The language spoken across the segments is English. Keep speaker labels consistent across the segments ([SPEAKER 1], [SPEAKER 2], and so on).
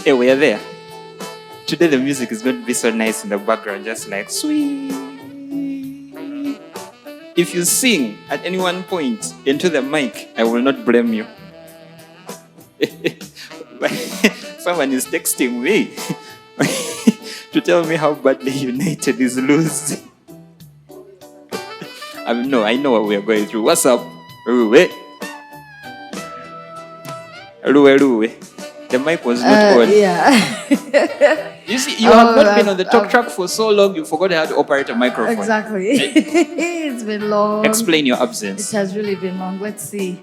[SPEAKER 1] Hey, we're there. Today the music is going to be so nice in the background, just like sweet. If you sing at any one point into the mic, I will not blame you. Someone is texting me to tell me how badly United is losing. I know what we are going through. What's up, Ruwe? Ruwe. The mic was not on.
[SPEAKER 2] Yeah.
[SPEAKER 1] You see, you have not been on the talk track for so long, you forgot how to operate a microphone.
[SPEAKER 2] Exactly. It's been long.
[SPEAKER 1] Explain your absence.
[SPEAKER 2] It has really been long. Let's see.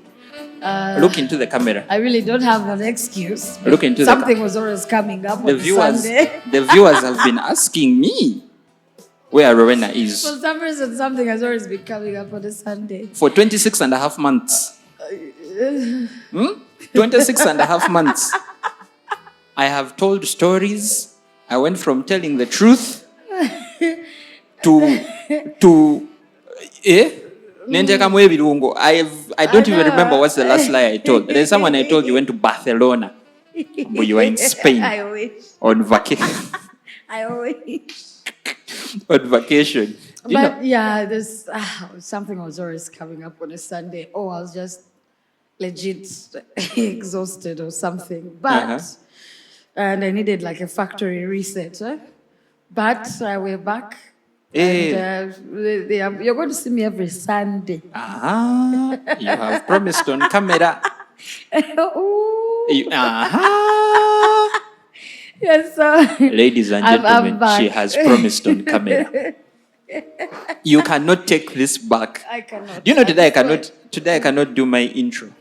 [SPEAKER 1] Look into the camera.
[SPEAKER 2] I really don't have an excuse.
[SPEAKER 1] Look into
[SPEAKER 2] Something was always coming up
[SPEAKER 1] the
[SPEAKER 2] on
[SPEAKER 1] viewers.
[SPEAKER 2] Sunday.
[SPEAKER 1] The viewers have been asking me where Rowena is.
[SPEAKER 2] For some reason, something has always been coming up on a Sunday.
[SPEAKER 1] For 26 and a half months. 26 and a half months. I have told stories. I went from telling the truth to I don't even remember what's the last lie I told. There's someone I told you went to Barcelona, but you were in Spain.
[SPEAKER 2] I wish.
[SPEAKER 1] On vacation.
[SPEAKER 2] I wish.
[SPEAKER 1] On vacation.
[SPEAKER 2] Yeah, there's something was always coming up on a Sunday. I was just legit exhausted or something. But and I needed like a factory reset. But we're back.
[SPEAKER 1] Hey.
[SPEAKER 2] And you're going to see me every Sunday.
[SPEAKER 1] You have promised on camera.
[SPEAKER 2] Yes,
[SPEAKER 1] ladies and gentlemen, she has promised on camera. You cannot take this back.
[SPEAKER 2] I cannot.
[SPEAKER 1] Do you know today I cannot do my intro.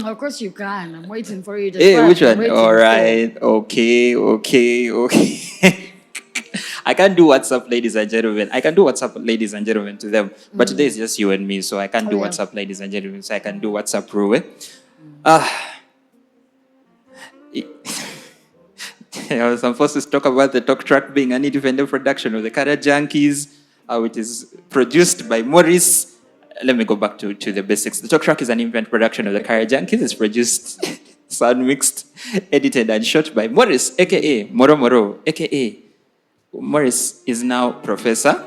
[SPEAKER 2] Of course you can. I'm waiting for you to
[SPEAKER 1] Hey, which one? All right. Okay. I can't do WhatsApp, ladies and gentlemen. I can do WhatsApp, ladies and gentlemen, to them. But today is just you and me, so I can't do WhatsApp, ladies and gentlemen. So I can do WhatsApp, Ruwe. I was supposed to talk about the talk track being an independent production of the Kara Junkies, which is produced by Morris. Let me go back to the basics. The talk track is an independent production of the Kara Junkies. It's produced, sound mixed, edited, and shot by Morris, aka Moro Moro, aka Morris is now professor.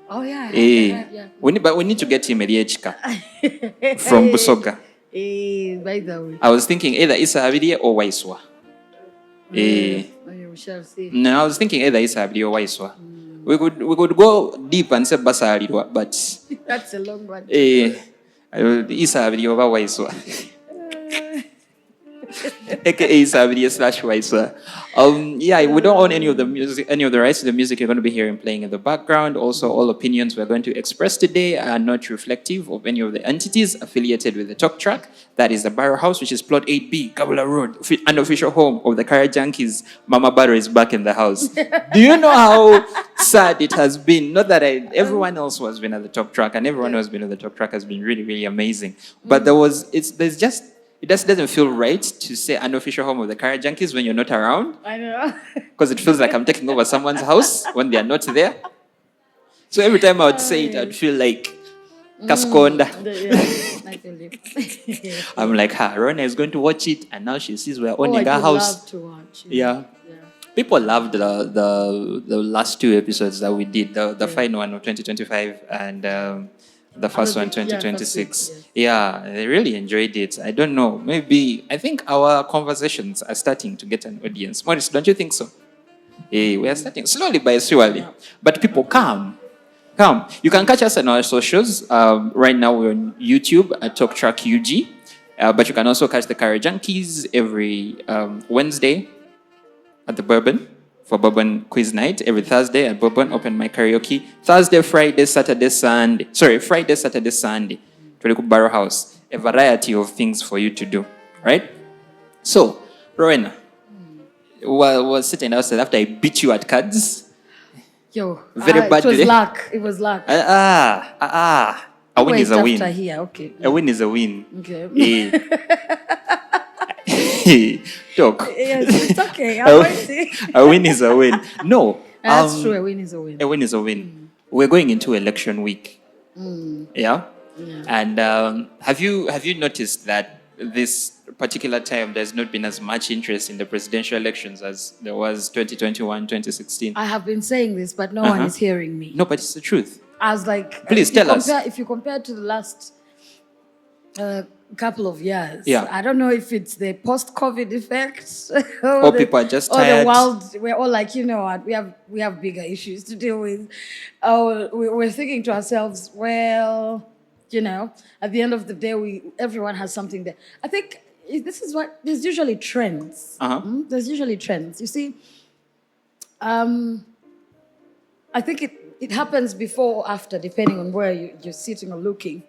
[SPEAKER 2] Oh yeah.
[SPEAKER 1] Yeah. But we need to get him a DHK from Busoga.
[SPEAKER 2] By the way.
[SPEAKER 1] I was thinking either Isa Abidia or Waiswa.
[SPEAKER 2] We shall see.
[SPEAKER 1] No, I was thinking either Isa Abidia or Waiswa. We could go deep and say Basarilwa, but
[SPEAKER 2] that's a long one.
[SPEAKER 1] Isa Abidia over Waiswa. AKA Savidia/Waisa. We don't own any of the music, any of the rights to the music you're going to be hearing playing in the background. Also, all opinions we're going to express today are not reflective of any of the entities affiliated with the talk track. That is the Barrow House, which is plot 8B, Kabula Road, unofficial home of the Kara Junkies. Mama Barrow is back in the house. Do you know how sad it has been? Not that everyone else who has been at the talk track and everyone who has been at the talk track has been really, really amazing. But it just doesn't feel right to say unofficial home of the Kara Junkies when you're not around.
[SPEAKER 2] I know.
[SPEAKER 1] Because it feels like I'm taking over someone's house when they are not there. So every time I would say it, I'd feel like Kaskonda. I'm like, Rona is going to watch it, and now she sees we're owning her house.
[SPEAKER 2] Love to watch it.
[SPEAKER 1] Yeah. People loved the last two episodes that we did, the final one of 2025 and the first one, 2026. Yeah, they really enjoyed it. I don't know. I think our conversations are starting to get an audience. Maurice, don't you think so? We are starting slowly but surely. But people, come. You can catch us on our socials. Right now we're on YouTube at Talk Track UG. But you can also catch the Kara Junkies every Wednesday at the Bourbon. For Bourbon Quiz Night, every Thursday at Bourbon Open Mic Karaoke. Thursday, Friday, Saturday, Sunday. Friday, Saturday, Sunday. To the Barrow House. A variety of things for you to do. Right? So, Rowena, was sitting outside after I beat you at cards. Very badly.
[SPEAKER 2] It was luck.
[SPEAKER 1] A win is a win.
[SPEAKER 2] Here. Okay.
[SPEAKER 1] A win is a win.
[SPEAKER 2] Okay.
[SPEAKER 1] Talk.
[SPEAKER 2] Yes, it's okay.
[SPEAKER 1] A win is a win. No.
[SPEAKER 2] That's true. A win is a win.
[SPEAKER 1] A win is a win. We're going into election week. Yeah? And have you noticed that this particular time there's not been as much interest in the presidential elections as there was 2021, 2016.
[SPEAKER 2] I have been saying this, but no one is hearing me.
[SPEAKER 1] No, but it's the truth.
[SPEAKER 2] I was like,
[SPEAKER 1] Please tell us.
[SPEAKER 2] If you compare to the last couple of years,
[SPEAKER 1] Yeah.
[SPEAKER 2] I don't know if it's the post-COVID effect
[SPEAKER 1] Or people are just
[SPEAKER 2] or
[SPEAKER 1] tired.
[SPEAKER 2] the world. We're all like, you know what, we have bigger issues to deal with. Oh, we're thinking to ourselves, well, you know, at the end of the day, everyone has something there. I think this is what there's usually trends. There's usually trends. You see, I think it happens before or after, depending on where you're sitting or looking.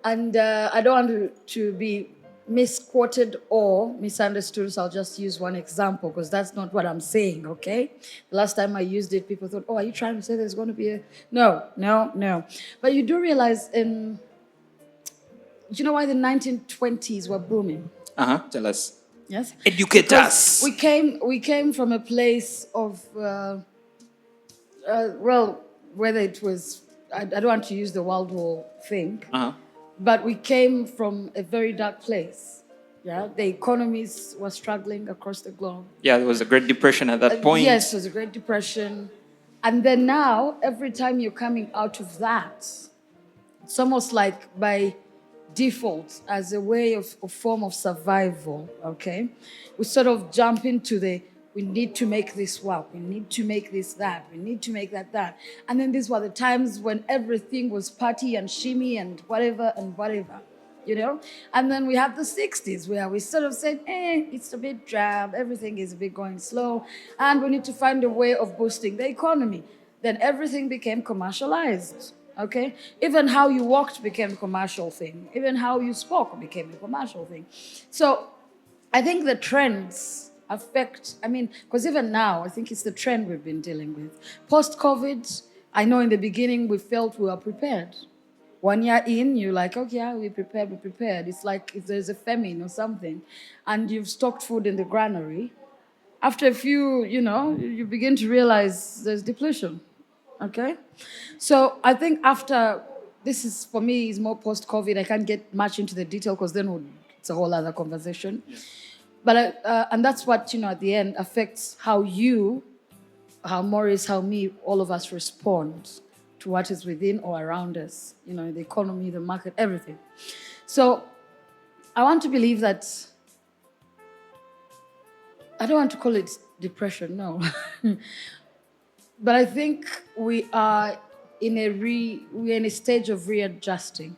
[SPEAKER 2] And I don't want to be misquoted or misunderstood, so I'll just use one example because that's not what I'm saying, okay? The last time I used it, people thought, oh, are you trying to say there's going to be a... No. But you do realize do you know why the 1920s were booming?
[SPEAKER 1] Tell us.
[SPEAKER 2] Yes?
[SPEAKER 1] Educate
[SPEAKER 2] Because
[SPEAKER 1] us.
[SPEAKER 2] We came from a place of, whether it was, I don't want to use the World War thing, but we came from a very dark place. Yeah, the economies were struggling across the globe.
[SPEAKER 1] Yeah, there was a Great Depression at that point.
[SPEAKER 2] Yes, it was a Great Depression. And then now, every time you're coming out of that, it's almost like by default, as a way of form of survival, okay? We sort of jump into we need to make this work, we need to make this that, we need to make that. And then these were the times when everything was party and shimmy and whatever, you know? And then we have the 60s where we sort of said, it's a bit drab, everything is a bit going slow, and we need to find a way of boosting the economy. Then everything became commercialized. Okay? Even how you walked became a commercial thing. Even how you spoke became a commercial thing. So I think the trends affect, because even now, I think it's the trend we've been dealing with. Post-COVID, I know in the beginning we felt we were prepared. 1 year in, you're like, okay, yeah, we're prepared. It's like if there's a famine or something, and you've stocked food in the granary. After a few, you begin to realize there's depletion. Okay? So I think after, this is, for me, is more post-COVID. I can't get much into the detail because then it's a whole other conversation. Yeah. But, and that's what, at the end affects how Maurice, how me, all of us respond to what is within or around us, the economy, the market, everything. So I want to believe that, I don't want to call it depression, no. But I think we are in a stage of readjusting.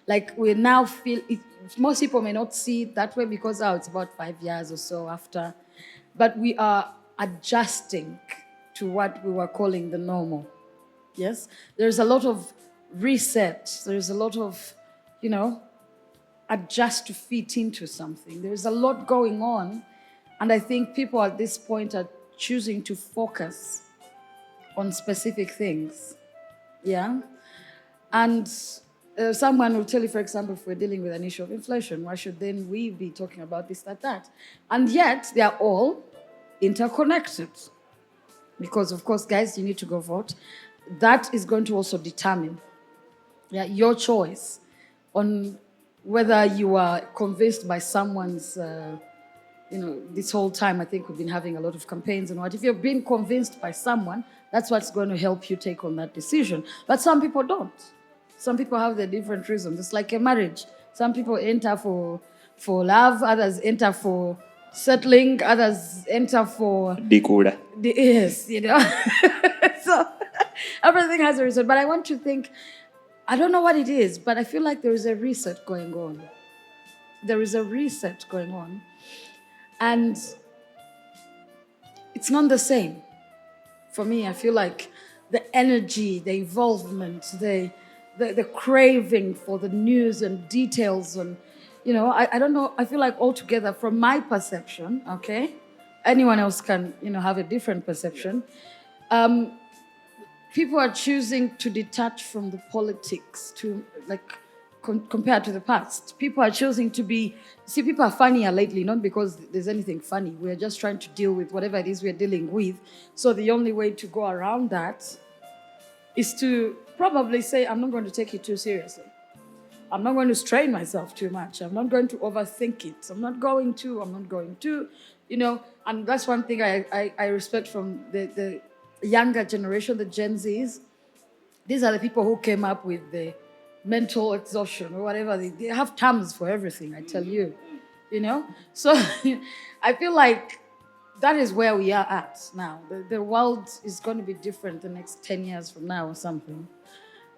[SPEAKER 2] Like we now feel, most people may not see it that way because it's about 5 years or so after, but we are adjusting to what we were calling the normal. Yes? There's a lot of reset. There's a lot of, adjust to fit into something. There's a lot going on. And I think people at this point are choosing to focus on specific things, yeah? And someone will tell you, for example, if we're dealing with an issue of inflation, why should then we be talking about this, that? And yet, they are all interconnected. Because, of course, guys, you need to go vote. That is going to also determine your choice on whether you are convinced by someone's this whole time, I think we've been having a lot of campaigns and what. If you've been convinced by someone, that's what's going to help you take on that decision. But some people don't. Some people have their different reasons. It's like a marriage. Some people enter for love, others enter for settling, others enter for...
[SPEAKER 1] Decora.
[SPEAKER 2] Yes, So everything has a reason. But I want to think, I don't know what it is, but I feel like there is a reset going on. There is a reset going on. And it's not the same. For me, I feel like the energy, the involvement, the craving for the news and details and, I don't know, I feel like altogether from my perception, okay? Anyone else can, have a different perception. People are choosing to detach from the politics to, compared to the past. People are choosing to be... See, people are funnier lately, not because there's anything funny. We're just trying to deal with whatever it is we're dealing with. So the only way to go around that is to probably say, I'm not going to take it too seriously. I'm not going to strain myself too much. I'm not going to overthink it. I'm not going to, and that's one thing I respect from the younger generation, the Gen Zs. These are the people who came up with the mental exhaustion or whatever. They have terms for everything, I tell you. So I feel like that is where we are at now. The world is going to be different the next 10 years from now or something.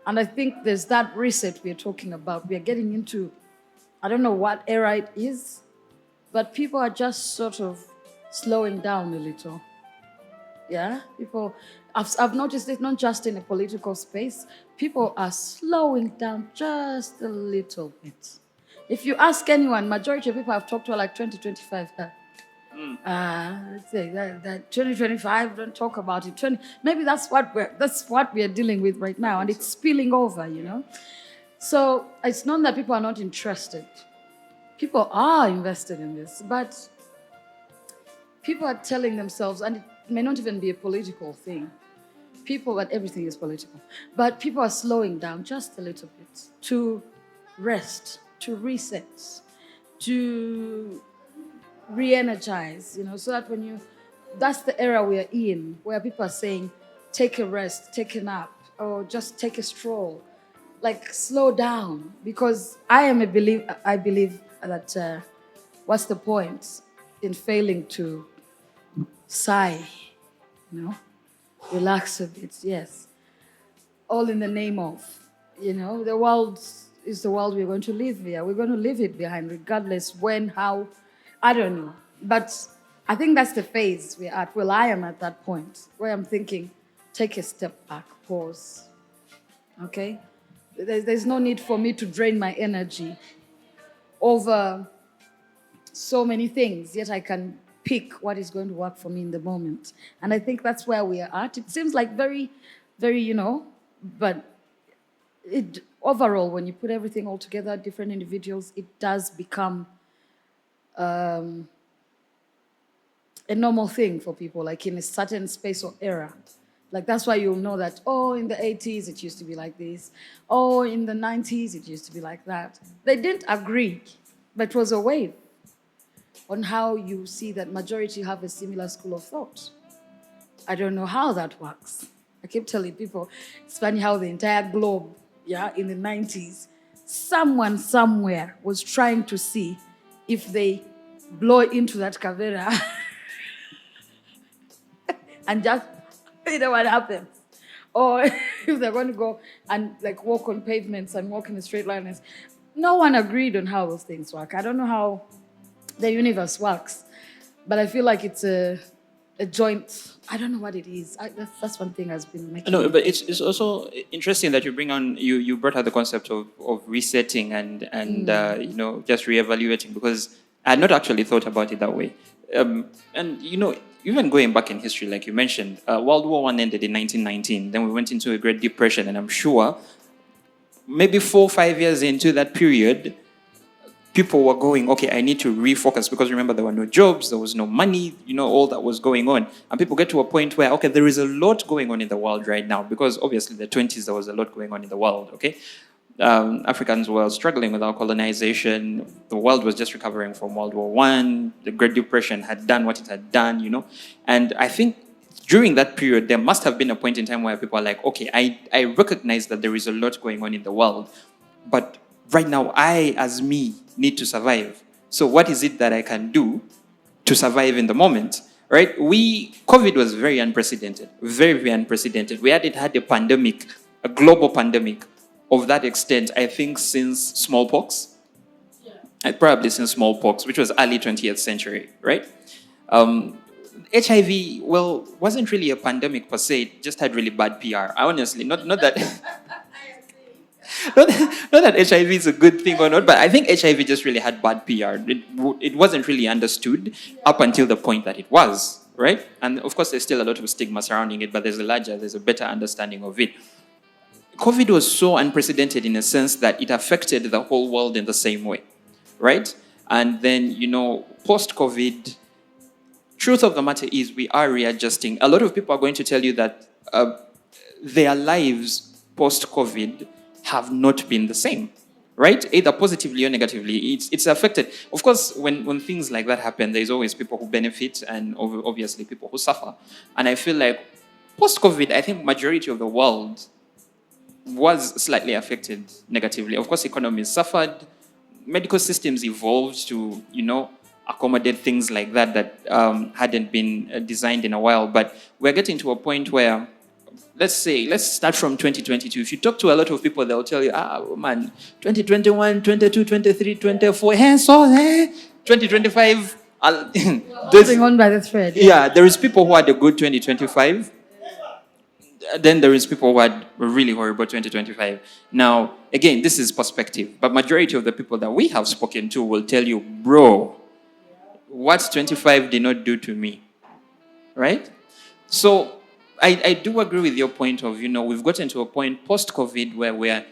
[SPEAKER 2] And I think there's that reset we're talking about. We're getting into, I don't know what era it is, but people are just sort of slowing down a little. Yeah, I've noticed it not just in a political space. People are slowing down just a little bit. If you ask anyone, majority of people I've talked to are like 2025. Let's say that 2025, don't talk about it. Maybe that's what we're dealing with right now, and it's spilling over. So it's not that people are not interested. People are invested in this, but people are telling themselves, and it may not even be a political thing. But everything is political. But people are slowing down just a little bit to rest, to reset, to re-energize, so that that's the era we're in, where people are saying, take a rest, take a nap, or just take a stroll, like slow down, because I believe that what's the point in failing to sigh, relax a bit, yes, all in the name of, the world is the world we're going to live here. We're going to leave it behind, regardless when, how, I don't know. But I think that's the phase we're at. Well, I am at that point where I'm thinking, take a step back, pause. Okay? There's no need for me to drain my energy over so many things, yet I can pick what is going to work for me in the moment. And I think that's where we are at. It seems like very, very, but overall, when you put everything all together, different individuals, it does become a normal thing for people, like in a certain space or era. Like that's why you'll know that, in the 80s it used to be like this. In the 90s it used to be like that. They didn't agree, but it was a wave on how you see that majority have a similar school of thought. I don't know how that works. I keep telling people, it's funny how the entire globe, in the 90s, someone somewhere was trying to see if they blow into that cavera and just, what happens. Or if they're going to go and like walk on pavements and walk in a straight line. No one agreed on how those things work. I don't know how the universe works, but I feel like it's a joint. I don't know what it is. That's one thing has been making.
[SPEAKER 1] No, but it's also interesting that you bring on you brought out the concept of resetting and just reevaluating, because I had not actually thought about it that way. And even going back in history, like you mentioned, World War I ended in 1919. Then we went into a Great Depression, and I'm sure maybe 4 or 5 years into that period, people were going, okay, I need to refocus, because remember, there were no jobs, there was no money, all that was going on. And people get to a point where, okay, there is a lot going on in the world right now, because obviously the 20s, there was a lot going on in the world, okay? Africans were struggling with our colonization. The world was just recovering from World War I. The Great Depression had done what it had done, And I think during that period, there must have been a point in time where people are like, okay, I recognize that there is a lot going on in the world, but right now, I, as me, need to survive. So what is it that I can do to survive in the moment, right? COVID was very unprecedented, very, very unprecedented. We had a pandemic, a global pandemic of that extent, I think, since smallpox. Probably since smallpox, which was early 20th century, right? HIV, wasn't really a pandemic per se, it just had really bad PR. I honestly, not that... not that HIV is a good thing or not, but I think HIV just really had bad PR. It wasn't really understood up until the point that it was, right? And of course, there's still a lot of stigma surrounding it, but there's a better understanding of it. COVID was so unprecedented in a sense that it affected the whole world in the same way, right? And then, post-COVID, truth of the matter is we are readjusting. A lot of people are going to tell you that their lives post-COVID have not been the same. right? Either positively or negatively, it's affected. Of course, when things like that happen, there's always people who benefit and obviously people who suffer. And I feel like post-COVID, I think majority of the world was slightly affected negatively. Of course, economies suffered, medical systems evolved to, accommodate things like that hadn't been designed in a while. But we're getting to a point where, let's start from 2022. If you talk to a lot of people, they'll tell you, man, 2021, 22, 23, 24, hands on, 2025.
[SPEAKER 2] Holding on by the thread.
[SPEAKER 1] Yeah, there is people who had a good 2025. Then there is people who had a really horrible 2025. Now, again, this is perspective, but majority of the people that we have spoken to will tell you, bro, what 25 did not do to me, right? So I do agree with your point of, we've gotten to a point post-COVID where we're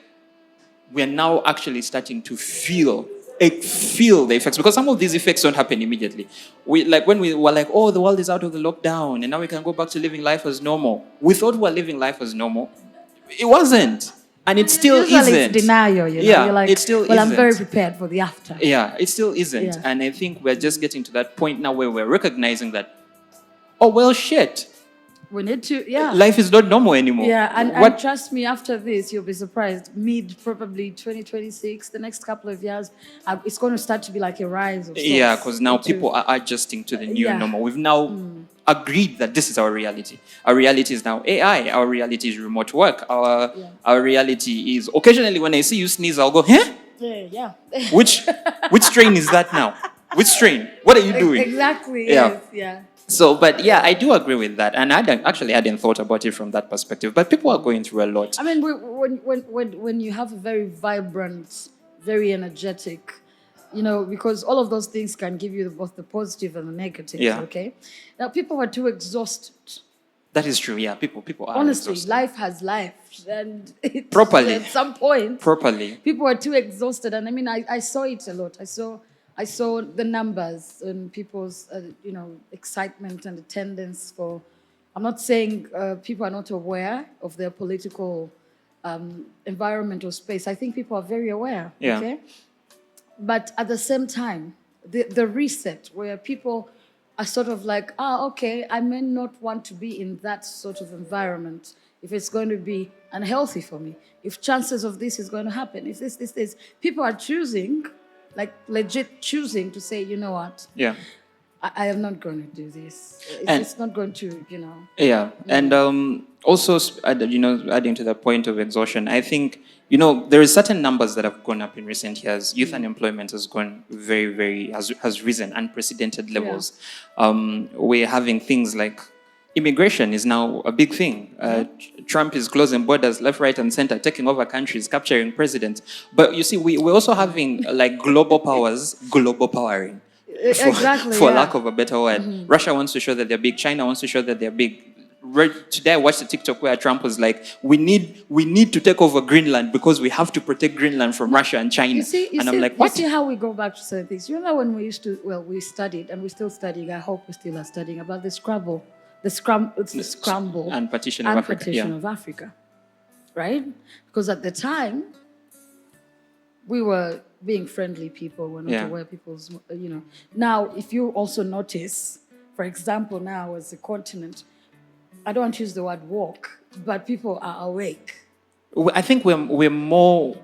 [SPEAKER 1] now actually starting to feel the effects, because some of these effects don't happen immediately. When we were like, oh, the world is out of the lockdown and now we can go back to living life as normal. We thought we were living life as normal. It wasn't. And it still isn't.
[SPEAKER 2] It's denial,
[SPEAKER 1] Yeah,
[SPEAKER 2] You're like,
[SPEAKER 1] it still
[SPEAKER 2] well,
[SPEAKER 1] isn't.
[SPEAKER 2] I'm very prepared for the after.
[SPEAKER 1] Yeah, it still isn't.
[SPEAKER 2] Yeah.
[SPEAKER 1] And I think we're just getting to that point now where we're recognizing that, oh, well, shit.
[SPEAKER 2] We need to,
[SPEAKER 1] Life is not normal anymore.
[SPEAKER 2] Yeah, and trust me, after this, you'll be surprised. Mid probably 2026, the next couple of years, it's going to start to be like a rise of sorts.
[SPEAKER 1] Yeah, because now people are adjusting to the new normal. We've now agreed that this is our reality. Our reality is now AI. Our reality is remote work. Our reality is, occasionally when I see you sneeze, I'll go, huh?
[SPEAKER 2] Yeah.
[SPEAKER 1] Which strain is that now? Which strain? What are you doing?
[SPEAKER 2] Exactly.
[SPEAKER 1] Yeah.
[SPEAKER 2] Yes,
[SPEAKER 1] So, but yeah, I do agree with that, and I hadn't thought about it from that perspective. But people are going through a lot.
[SPEAKER 2] I mean, when you have a very vibrant, very energetic, because all of those things can give you both the positive and the negative.
[SPEAKER 1] Yeah.
[SPEAKER 2] Okay. Now, people are too exhausted.
[SPEAKER 1] That is true. Yeah, people are
[SPEAKER 2] honestly
[SPEAKER 1] exhausted.
[SPEAKER 2] Life has life, and
[SPEAKER 1] Properly.
[SPEAKER 2] at some point,
[SPEAKER 1] properly,
[SPEAKER 2] people are too exhausted. And I mean, I saw it a lot. I saw the numbers and people's, excitement and attendance for. I'm not saying people are not aware of their political environmental space. I think people are very aware.
[SPEAKER 1] Yeah.
[SPEAKER 2] Okay. But at the same time, the reset where people are sort of like, okay, I may not want to be in that sort of environment if it's going to be unhealthy for me. If chances of this is going to happen, if this, people are choosing. Like legit choosing to say, you know what?
[SPEAKER 1] Yeah.
[SPEAKER 2] I am not going to do this. It's not going to,
[SPEAKER 1] Yeah, and also, adding to the point of exhaustion, I think, there is certain numbers that have gone up in recent years. Youth unemployment has gone very, very, has risen unprecedented levels. Yeah. We're having things like immigration is now a big thing. Trump is closing borders left, right, and center, taking over countries, capturing presidents. But you see, we're also having like global powers global powering. For lack of a better word. Mm-hmm. Russia wants to show that they're big. China wants to show that they're big. Today I watched a TikTok where Trump was like, we need to take over Greenland because we have to protect Greenland from Russia and China. I'm like, what?
[SPEAKER 2] You see how we go back to certain things. You remember when we we studied, and we're still studying, I hope we still are studying, about the Scrabble. The scramble
[SPEAKER 1] and partition
[SPEAKER 2] of Africa, right? Because at the time, we were being friendly people. We're not aware people's, Now, if you also notice, for example, now as a continent, I don't want to use the word walk, but people are awake.
[SPEAKER 1] I think we're more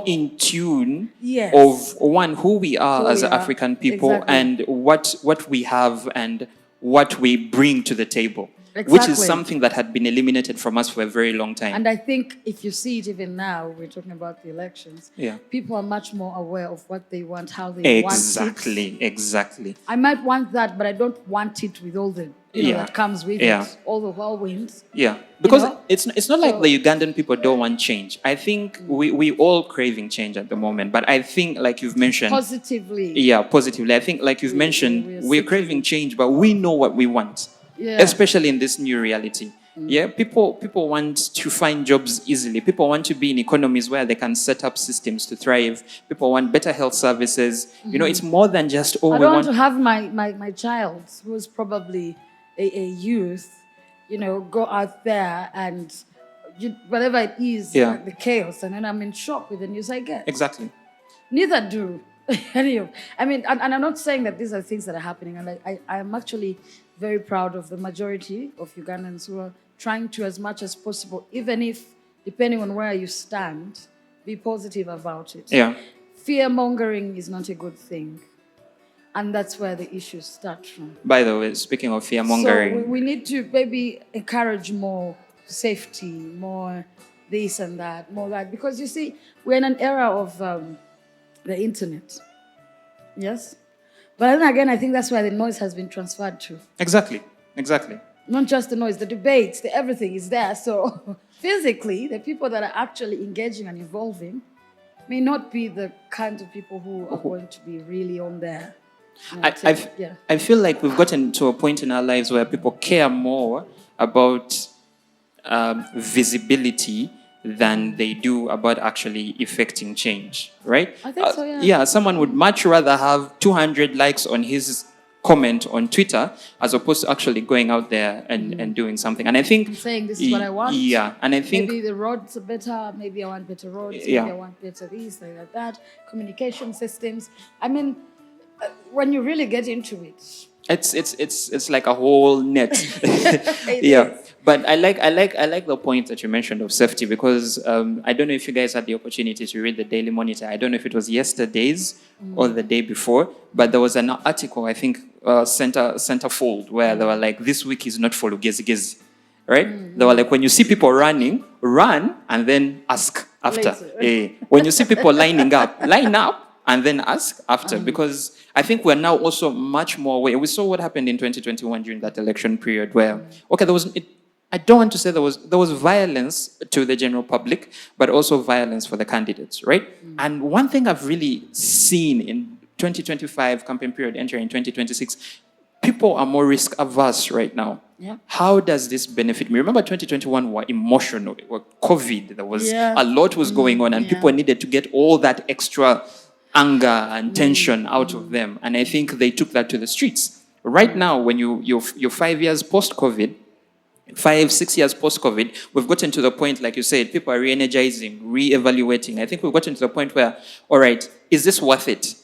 [SPEAKER 1] in tune of who we are as African people and what we have and what we bring to the table, which is something that had been eliminated from us for a very long time.
[SPEAKER 2] And I think if you see it even now, we're talking about the elections, people are much more aware of what they want, how they want it.
[SPEAKER 1] Exactly.
[SPEAKER 2] I might want that, but I don't want it with all the that comes with it, all the whirlwinds.
[SPEAKER 1] Yeah, because it's not like the Ugandan people don't want change. I think we all craving change at the moment, but I think, like you've mentioned,
[SPEAKER 2] positively.
[SPEAKER 1] Yeah, positively. I think, like you've mentioned, we're craving change, but we know what we want, especially in this new reality. Yeah, people want to find jobs easily. People want to be in economies where they can set up systems to thrive. People want better health services. It's more than just
[SPEAKER 2] I don't want to have my child, who's probably a youth, go out there and whatever it is,
[SPEAKER 1] Yeah.
[SPEAKER 2] the chaos, and then I'm in shock with the news I get.
[SPEAKER 1] Exactly.
[SPEAKER 2] Neither do any of. I mean, and I'm not saying that these are things that are happening, and I am actually very proud of the majority of Ugandans who are trying to, as much as possible, even if, depending on where you stand, be positive about it.
[SPEAKER 1] Yeah.
[SPEAKER 2] Fear mongering is not a good thing. And that's where the issues start from.
[SPEAKER 1] By the way, speaking of fear mongering.
[SPEAKER 2] So we need to maybe encourage more safety, more this and that, more that. Because you see, we're in an era of the internet. Yes? But then again, I think that's where the noise has been transferred to.
[SPEAKER 1] Exactly. Exactly.
[SPEAKER 2] Not just the noise, the debates, the everything is there. So physically, the people that are actually engaging and evolving may not be the kinds of people who are going to be really on there.
[SPEAKER 1] I feel like we've gotten to a point in our lives where people care more about visibility than they do about actually effecting change, right?
[SPEAKER 2] I think so, yeah.
[SPEAKER 1] Yeah, someone would much rather have 200 likes on his comment on Twitter as opposed to actually going out there and doing something. And I think...
[SPEAKER 2] I'm saying this is what I want.
[SPEAKER 1] Yeah, and I think...
[SPEAKER 2] Maybe the roads are better, maybe I want better roads,
[SPEAKER 1] Yeah.
[SPEAKER 2] maybe I want better this, like that, communication systems. I mean, when you really get into it...
[SPEAKER 1] It's like a whole net.
[SPEAKER 2] Yeah.
[SPEAKER 1] But I like the point that you mentioned of safety because I don't know if you guys had the opportunity to read the Daily Monitor. I don't know if it was yesterday's or the day before, but there was an article, I think, Centerfold, where they were like, this week is not for Lugezi, right? They were like, when you see people running, run and then ask after. When you see people lining up, line up and then ask after, because I think we're now also much more aware. We saw what happened in 2021 during that election period where, I don't want to say there was violence to the general public, but also violence for the candidates, right? And one thing I've really seen in 2025 campaign period entering 2026, people are more risk averse right now.
[SPEAKER 2] Yeah.
[SPEAKER 1] How does this benefit me? Remember 2021 were emotional, it was COVID, there was a lot was going on and people needed to get all that extra anger and tension out of them. And I think they took that to the streets. Right now, when you're 5 years post-COVID, 5-6 years post-COVID, we've gotten to the point, like you said, people are re-energizing, re-evaluating. I think we've gotten to the point where, all right, is this worth it?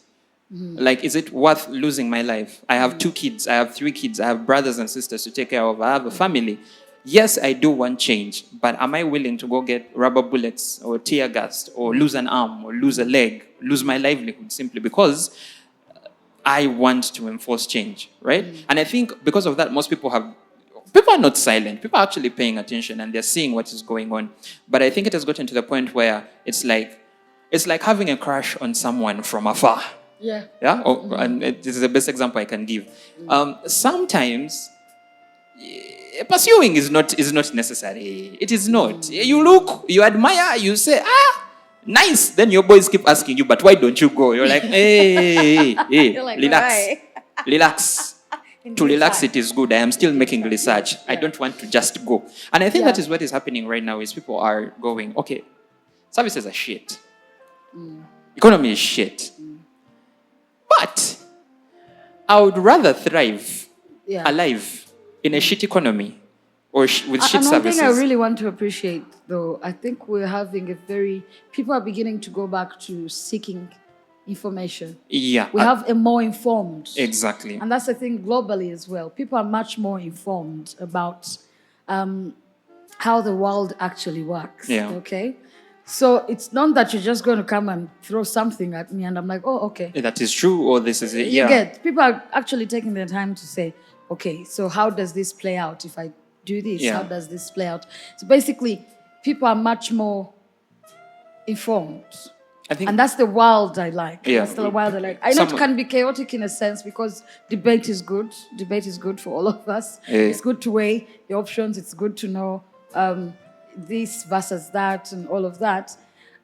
[SPEAKER 1] Like, is it worth losing my life? I have 2 kids, I have 3 kids, I have brothers and sisters to take care of, I have a family. Yes, I do want change, but am I willing to go get rubber bullets or tear gassed or lose an arm or lose a leg, lose my livelihood simply because I want to enforce change, right? And I think because of that, most people are not silent. People are actually paying attention and they're seeing what is going on. But I think it has gotten to the point where it's like having a crush on someone from afar.
[SPEAKER 2] Yeah.
[SPEAKER 1] Yeah? And this is the best example I can give. Sometimes pursuing is not necessary. It is not. You look, you admire, you say, nice. Then your boys keep asking you, but why don't you go? You're like, hey,
[SPEAKER 2] You're like,
[SPEAKER 1] relax.
[SPEAKER 2] why?
[SPEAKER 1] Relax. To relax, it is good. I am still making research. I don't want to just go. And I think that is what is happening right now is people are going, okay, services are shit. Economy is shit. But I would rather thrive alive in a shit economy or with shit services.
[SPEAKER 2] One thing I really want to appreciate, though, I think we're having people are beginning to go back to seeking information.
[SPEAKER 1] Yeah.
[SPEAKER 2] We have a more informed.
[SPEAKER 1] Exactly.
[SPEAKER 2] And that's the thing globally as well. People are much more informed about how the world actually works.
[SPEAKER 1] Yeah.
[SPEAKER 2] Okay? So it's not that you're just going to come and throw something at me and I'm like, oh, okay.
[SPEAKER 1] That is true or this is it. Yeah.
[SPEAKER 2] You get, people are actually taking their time to say, okay, so how does this play out? If I do this, how does this play out? So basically, people are much more informed. And that's the world I like.
[SPEAKER 1] Yeah.
[SPEAKER 2] That's the world I like. I know it can be chaotic in a sense because debate is good. Debate is good for all of us. It's good to weigh the options. It's good to know this versus that and all of that.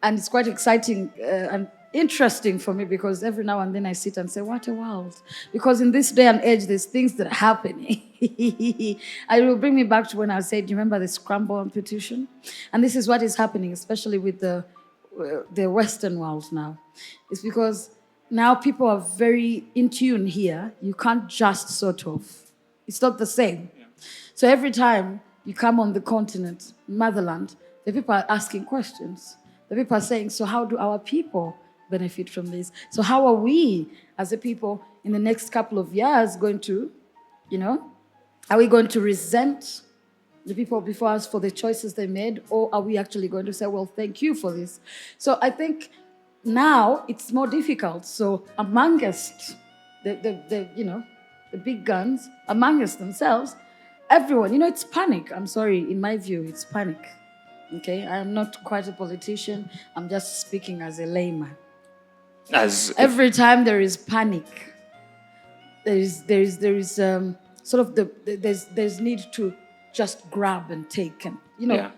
[SPEAKER 2] And it's quite exciting and interesting for me because every now and then I sit and say, what a world. Because in this day and age, there's things that are happening. It will bring me back to when I said, do you remember the scramble and petition? And this is what is happening, especially with the Western world now. It's because now people are very in tune here. You can't just sort of. It's not the same. Yeah. So every time you come on the continent, motherland, The people are asking questions. The people are saying, so how do our people benefit from this? So how are we as a people in the next couple of years going to, are we going to resent the people before us for the choices they made, or are we actually going to say, well, thank you for this? So I think now it's more difficult. So amongst the big guns, amongst themselves, everyone, it's panic. I'm sorry, in my view, it's panic. Okay, I am not quite a politician. I'm just speaking as a layman. Every time there is panic, there is sort of there's need to just grab and take and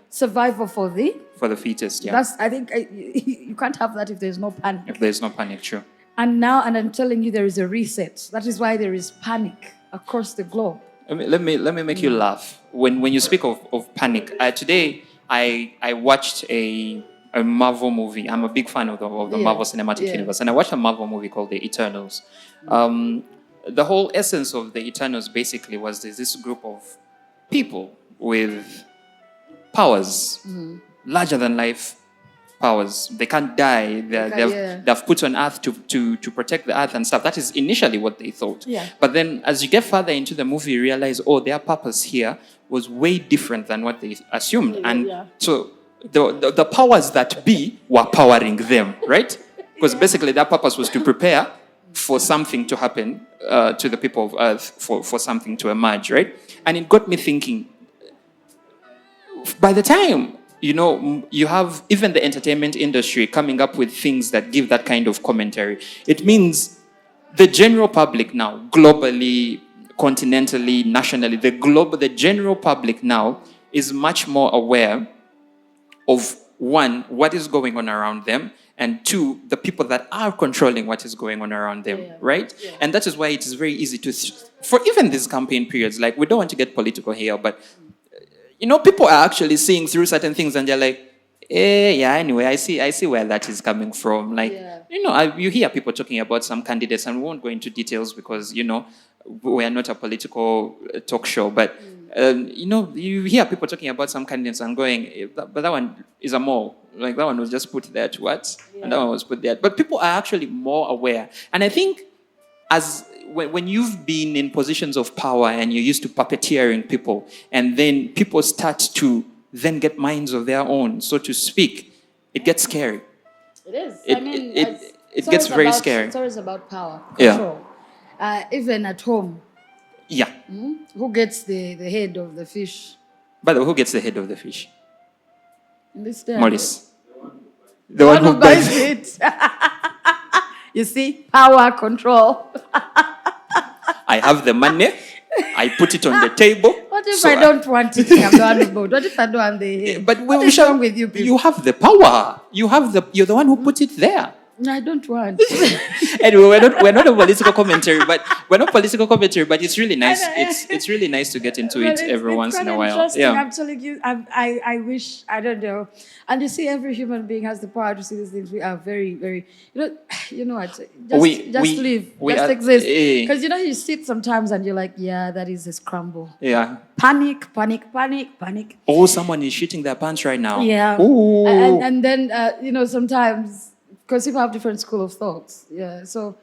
[SPEAKER 2] survival for the
[SPEAKER 1] fetus. Yeah,
[SPEAKER 2] that's I think you can't have that if there's no panic.
[SPEAKER 1] If there's no panic, true.
[SPEAKER 2] And I'm telling you, there is a reset. That is why there is panic across the globe.
[SPEAKER 1] Let me make you laugh when you speak of panic. Today I watched a Marvel movie. I'm a big fan of the Marvel Cinematic Universe, and I watched a Marvel movie called The Eternals. The whole essence of The Eternals basically was there's this group of people with powers, larger than life powers. They can't die. They've put on Earth to protect the Earth and stuff. That is initially what they thought.
[SPEAKER 2] Yeah.
[SPEAKER 1] But then as you get further into the movie, you realize, their purpose here was way different than what they assumed. So the powers that be were powering them, right? Because basically their purpose was to prepare for something to happen to the people of Earth, for something to emerge, right? And it got me thinking, by the time, you have even the entertainment industry coming up with things that give that kind of commentary, it means the general public now, globally, continentally, nationally, the general public now is much more aware of, one, what is going on around them, and two, the people that are controlling what is going on around them, right? Yeah. And that is why it is very easy for even these campaign periods, like we don't want to get political here, but people are actually seeing through certain things and they're like, anyway, I see where that is coming from. Like, you hear people talking about some candidates, and we won't go into details because, we are not a political talk show, but, you hear people talking about some candidates and going, but that one is a mole. Like, that one was just put there to what? Yeah. And that one was put there. But people are actually more aware. And I think when you've been in positions of power and you're used to puppeteering people, and then people start to then get minds of their own, so to speak, it gets scary.
[SPEAKER 2] It is.
[SPEAKER 1] It gets very scary.
[SPEAKER 2] It's always about power, control. Yeah. Even at home.
[SPEAKER 1] Yeah.
[SPEAKER 2] Who gets the head of the fish?
[SPEAKER 1] By the way, who gets the head of the fish?
[SPEAKER 2] In this day.
[SPEAKER 1] Maurice.
[SPEAKER 2] The one who buys it. You see? Power, control.
[SPEAKER 1] I have the money. I put it on the table.
[SPEAKER 2] What if I don't want it? I'm the one about. What if I don't want the head?
[SPEAKER 1] But
[SPEAKER 2] what is wrong with you people?
[SPEAKER 1] You have the power. You're the one who put it there.
[SPEAKER 2] No, I don't want.
[SPEAKER 1] Anyway, we're not a political commentary, but it's really nice. It's really nice to get into it every once in a while.
[SPEAKER 2] Yeah. I'm telling you, I wish, I don't know. And you see, every human being has the power to see these things. We are very, very, you know what? Just live, just exist. Because you sit sometimes and you're like, yeah, that is a scramble.
[SPEAKER 1] Yeah.
[SPEAKER 2] Panic.
[SPEAKER 1] Oh, someone is shitting their pants right now.
[SPEAKER 2] Yeah.
[SPEAKER 1] Ooh.
[SPEAKER 2] And then sometimes. Because people have different school of thoughts, yeah. So,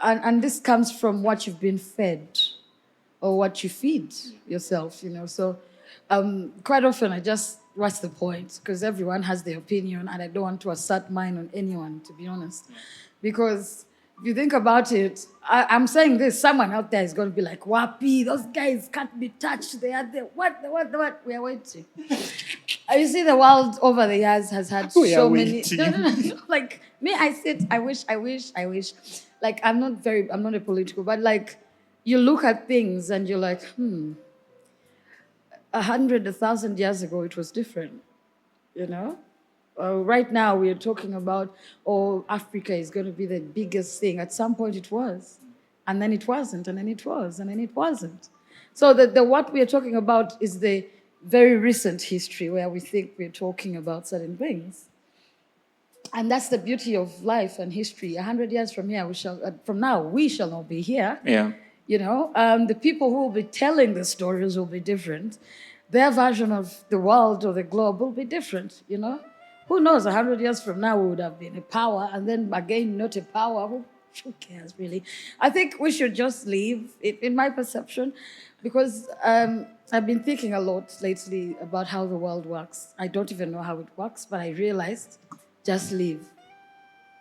[SPEAKER 2] and this comes from what you've been fed, or what you feed yourself, So, quite often I just, what's the point? Because everyone has their opinion, and I don't want to assert mine on anyone, to be honest. Because if you think about it, I'm saying this, someone out there is going to be like, Wapi, those guys can't be touched. They are the what? We are waiting. You see, the world over the years has had so many. No. Like me, I wish. Like I'm not a political, but like you look at things and you're like, 100, 1,000 years ago it was different, Right now we are talking about, Africa is going to be the biggest thing. At some point it was, and then it wasn't, and then it was, and then it wasn't. So the what we are talking about is the very recent history where we think we're talking about certain things. And that's the beauty of life and history. 100 years from here, from now, we shall not be here.
[SPEAKER 1] Yeah.
[SPEAKER 2] The people who will be telling the stories will be different. their version of the world or the globe will be different, you know? Who knows, 100 years from now, we would have been a power, and then again, not a power. Who cares, really? I think we should just leave, in my perception, because I've been thinking a lot lately about how the world works. I don't even know how it works, but I realized just live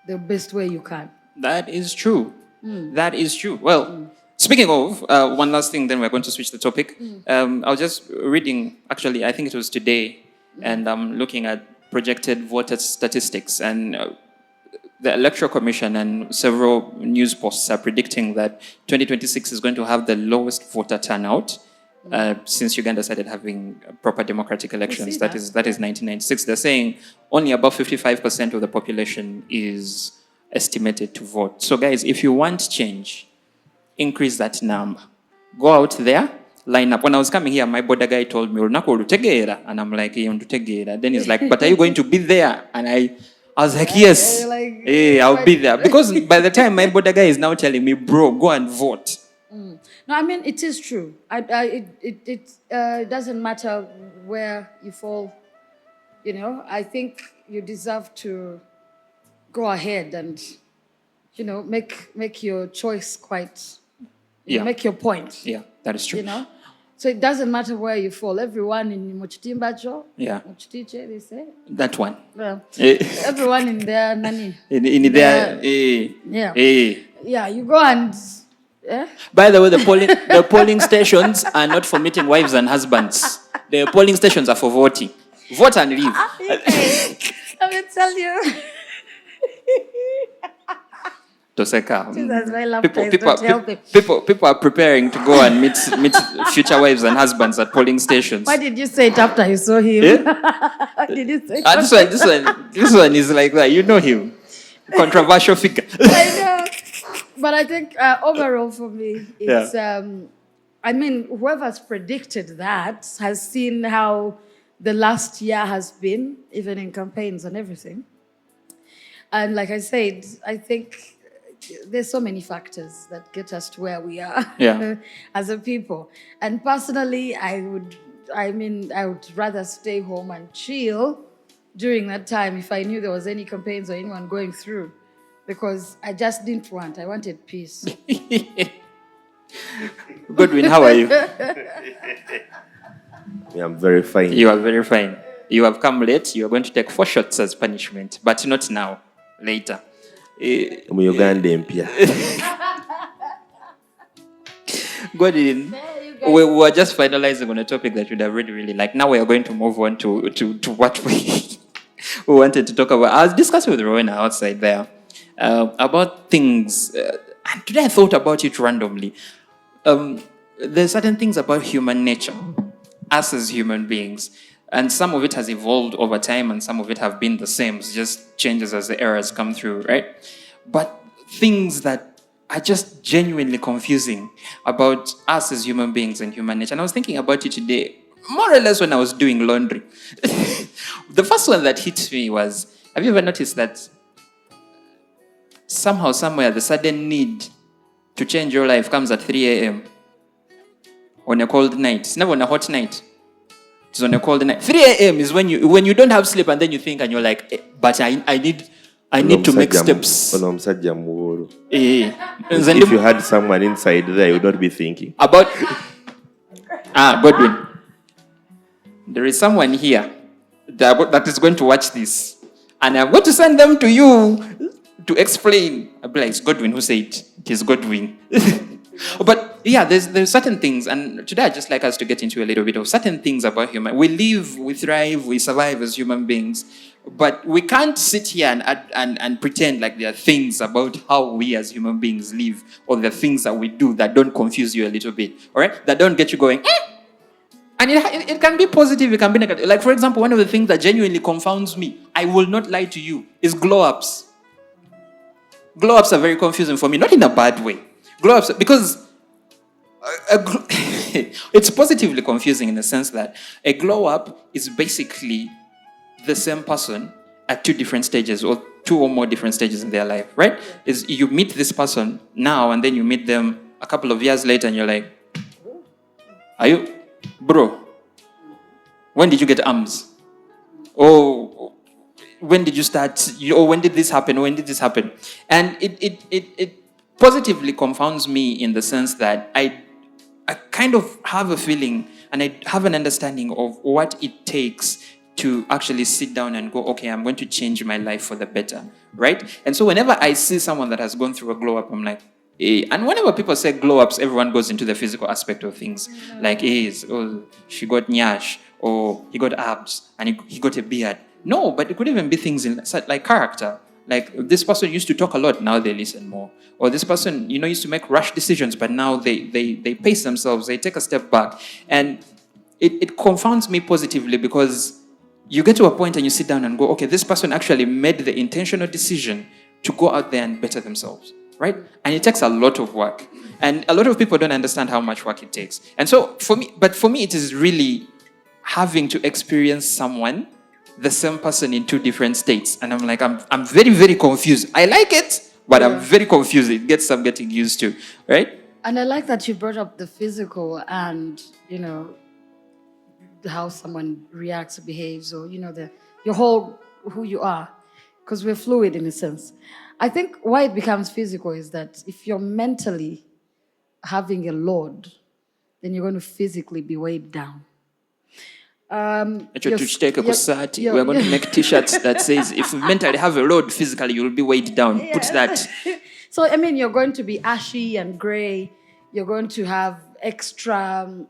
[SPEAKER 2] the best way you can.
[SPEAKER 1] That is true. That is true. Well, speaking of, one last thing, then we're going to switch the topic. I was just reading, actually, I think it was today, and I'm looking at projected voter statistics, and the Electoral Commission and several news posts are predicting that 2026 is going to have the lowest voter turnout since Uganda started having proper democratic elections. That is 1996. They're saying only about 55% of the population is estimated to vote. So guys, if you want change, increase that number. Go out there, line up. When I was coming here, my border guy told me, and I'm like, then he's like, but are you going to be there? And I was like, yes, I'll be there. Because by the time my border guy is now telling me, bro, go and vote.
[SPEAKER 2] No, I mean, it is true. It doesn't matter where you fall. You know, I think you deserve to go ahead and, you know, make your choice quite, make your point.
[SPEAKER 1] Yeah, that is true.
[SPEAKER 2] You know? So it doesn't matter where you fall. Everyone in Mochitimbacho, Mochitiche, they say.
[SPEAKER 1] That one.
[SPEAKER 2] Well, everyone in there, Nani.
[SPEAKER 1] In there,
[SPEAKER 2] Yeah, you go and...
[SPEAKER 1] By the way, the polling stations are not for meeting wives and husbands. The polling stations are for voting. Vote and leave.
[SPEAKER 2] Let me tell you.
[SPEAKER 1] Toseka.
[SPEAKER 2] Jesus,
[SPEAKER 1] people are preparing to go and meet future wives and husbands at polling stations.
[SPEAKER 2] Why did you say it after you saw him? Why did you say it?
[SPEAKER 1] This one is like that. You know him. Controversial figure.
[SPEAKER 2] I know. But I think overall for me, it's, I mean, whoever's predicted that has seen how the last year has been, even in campaigns and everything. And like I said, I think there's so many factors that get us to where we are as a people. And personally, I would rather stay home and chill during that time if I knew there was any campaigns or anyone going through. Because I just didn't want. I wanted peace.
[SPEAKER 1] Godwin, how are you?
[SPEAKER 3] I'm very fine.
[SPEAKER 1] You are very fine. You have come late. You are going to take 4 shots as punishment, but not now. Later.
[SPEAKER 3] I'm Uganda MP.
[SPEAKER 1] Godwin, we were just finalizing on a topic that you'd have really liked. Now we are going to move on to what we wanted to talk about. I was discussing with Rowena outside there. About things, and today I thought about it randomly. There's certain things about human nature, us as human beings, and some of it has evolved over time and some of it have been the same. It just changes as the eras come through, right? But things that are just genuinely confusing about us as human beings and human nature. And I was thinking about it today, more or less when I was doing laundry. The first one that hit me was, have you ever noticed that somehow, somewhere, the sudden need to change your life comes at 3 a.m. on a cold night? It's never on a hot night. It's on a cold night. 3 a.m. is when you don't have sleep and then you think and you're like, but I need to make steps.
[SPEAKER 3] If you had someone inside there, you would not be thinking.
[SPEAKER 1] About... Godwin. There is someone here that is going to watch this. And I'm going to send them to you to explain. I'll be like, it's Godwin who said it. It is Godwin. But yeah, there's certain things, and today I'd just like us to get into a little bit of certain things about human. We live, we thrive, we survive as human beings, but we can't sit here and pretend like there are things about how we as human beings live, or the things that we do that don't confuse you a little bit, all right? That don't get you going, And it can be positive, it can be negative. Like, for example, one of the things that genuinely confounds me, I will not lie to you, is glow-ups. Glow-ups are very confusing for me, not in a bad way. Glow-ups, because it's positively confusing in the sense that a glow-up is basically the same person at 2 different stages, or 2 or more different stages in their life, right? Is you meet this person now, and then you meet them a couple of years later, and you're like, are you, bro, When did you get arms? Or when did you start? Or when did this happen? When did this happen? And it positively confounds me in the sense that I kind of have a feeling and I have an understanding of what it takes to actually sit down and go, okay, I'm going to change my life for the better, right? And so whenever I see someone that has gone through a glow up, I'm like, hey. And whenever people say glow ups, everyone goes into the physical aspect of things. Like, hey, oh, she got nyash, or he got abs, and he got a beard. No, but it could even be things in like character. Like this person used to talk a lot, now they listen more. Or this person, used to make rash decisions, but now they pace themselves, they take a step back. And it confounds me positively because you get to a point and you sit down and go, okay, this person actually made the intentional decision to go out there and better themselves, right? And it takes a lot of work. And a lot of people don't understand how much work it takes. And so for me, it is really having to experience someone, the same person in two different states. And I'm like, I'm very, very confused. I like it, but I'm very confused. It gets some getting used to, right?
[SPEAKER 2] And I like that you brought up the physical and, how someone reacts or behaves, or, your whole, who you are, because we're fluid in a sense. I think why it becomes physical is that if you're mentally having a load, then you're going to physically be weighed down.
[SPEAKER 1] We're going to make t-shirts that says, if you mentally have a load, physically you'll be weighed down. Put that.
[SPEAKER 2] So, you're going to be ashy and gray. You're going to have extra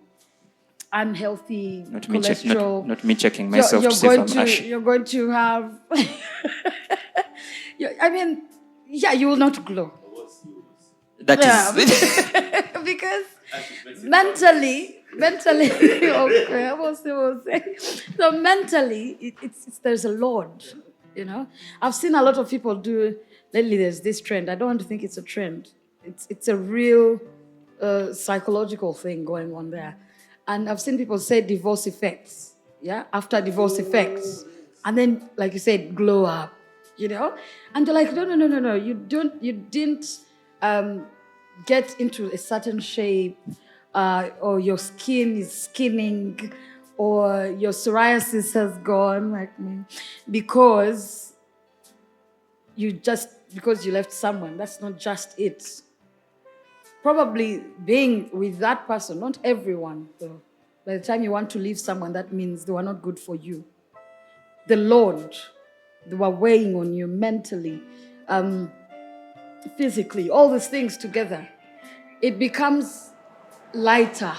[SPEAKER 2] unhealthy cholesterol.
[SPEAKER 1] Not me checking myself to see if I'm ashy.
[SPEAKER 2] You're going to have... you will not glow.
[SPEAKER 1] That is...
[SPEAKER 2] Because mentally, okay, so mentally, there's a load, I've seen a lot of people do, lately there's this trend, I don't want to think it's a trend, it's a real psychological thing going on there. And I've seen people say divorce effects, after divorce effects, and then, like you said, glow up, and they're like, no, you didn't get into a certain shape, or your skin is skinning, or your psoriasis has gone, like me, because you left someone. That's not just it. Probably being with that person, not everyone, though. By the time you want to leave someone, that means they were not good for you. The load, they were weighing on you mentally, physically, all these things together. It becomes lighter.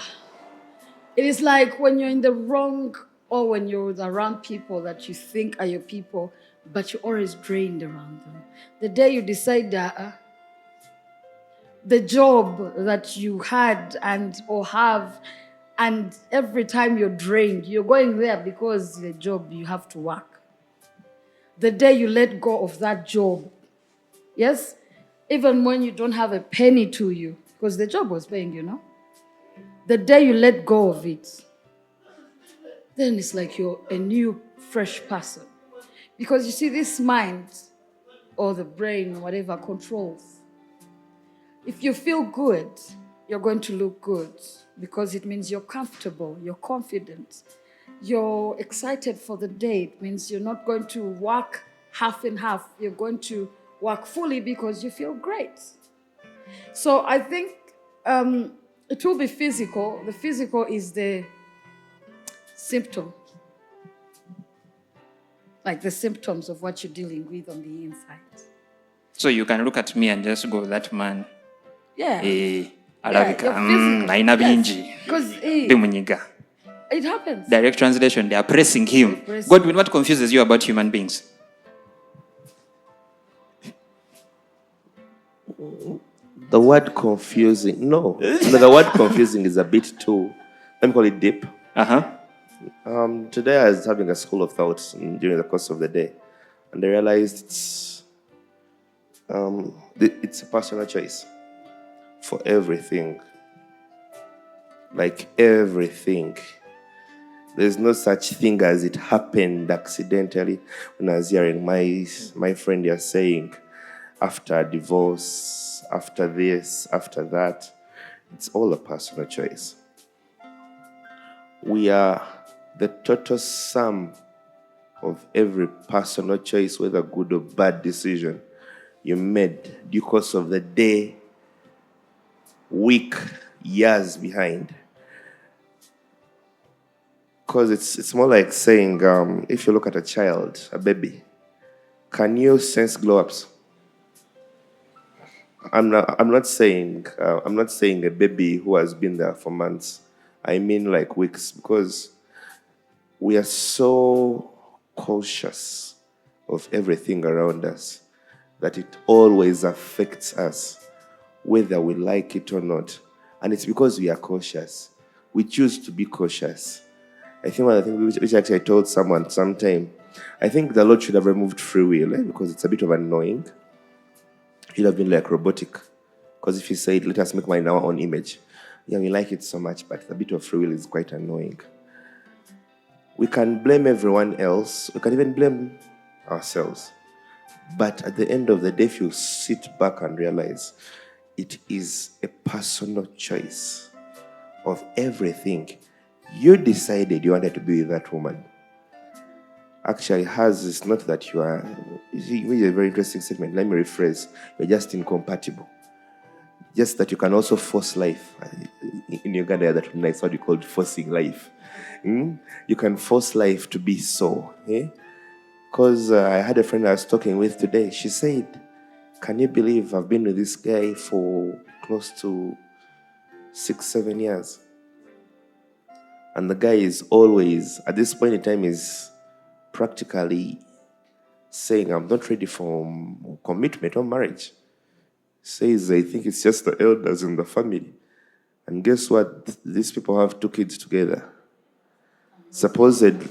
[SPEAKER 2] It is like when you're in the wrong, or when you're around people that you think are your people, but you're always drained around them. The day you decide that the job that you had or have, and every time you're drained, you're going there because the job you have to work. The day you let go of that job, yes, even when you don't have a penny to you, because the job was paying, the day you let go of it, then it's like you're a new, fresh person. Because you see, this mind, or the brain, whatever, controls. If you feel good, you're going to look good, because it means you're comfortable, you're confident, you're excited for the day. It means you're not going to work half and half. You're going to work fully because you feel great. So I think it will be physical. The physical is the symptom, like the symptoms of what you're dealing with on the inside.
[SPEAKER 1] So you can look at me and just go, that man.
[SPEAKER 2] Yeah.
[SPEAKER 1] Alavika. Naina binji.
[SPEAKER 2] Because
[SPEAKER 1] Bimunyiga.
[SPEAKER 2] It happens.
[SPEAKER 1] Direct translation, they are pressing him. Godwin, what confuses you about human beings?
[SPEAKER 3] The word confusing. No, the word confusing is a bit too, let me call it deep. Today I was having a school of thoughts during the course of the day, and I realized it's a personal choice for everything. Like everything. There's no such thing as it happened accidentally. When I was hearing my friend here saying, after divorce, after this, after that, it's all a personal choice. We are the total sum of every personal choice, whether good or bad decision you made due course of the day, week, years behind. Because it's more like saying, if you look at a child, a baby, can you sense glow-ups? I'm not saying a baby who has been there for months. I mean like weeks, because we are so cautious of everything around us that it always affects us, whether we like it or not. And it's because we are cautious. We choose to be cautious. I think one of the things which actually I told someone sometime, I think the Lord should have removed free will, because it's a bit of annoying. It should have been like robotic. Because if He said, let us make man in our own image, yeah, we like it so much, but the bit of free will is quite annoying. We can blame everyone else. We can even blame ourselves. But at the end of the day, if you sit back and realize it is a personal choice of everything, you decided you wanted to be with that woman. Actually, hers is not that you are. You see, which is a very interesting statement. Let me rephrase. You're just incompatible. Just that you can also force life. In Uganda, that nice what you call forcing life. You can force life to be so. Because I had a friend I was talking with today. She said, can you believe I've been with this guy for close to 6-7 years? And the guy is always, at this point in time, is practically saying, I'm not ready for commitment or marriage. Says, I think it's just the elders in the family. And guess what? These people have 2 kids together. Supposedly.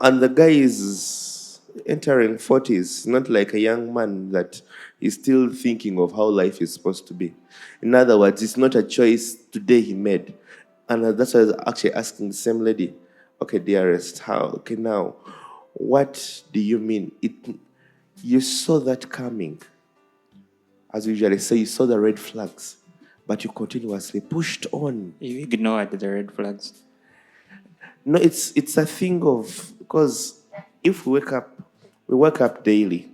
[SPEAKER 3] And the guy is entering 40s, not like a young man that is still thinking of how life is supposed to be. In other words, it's not a choice today he made. And that's why I was actually asking the same lady, okay, dearest, how? Okay, now, what do you mean? You saw that coming. As we usually say, you saw the red flags, but you continuously pushed on.
[SPEAKER 1] You ignored the red flags.
[SPEAKER 3] No, it's a thing of, because if we wake up daily.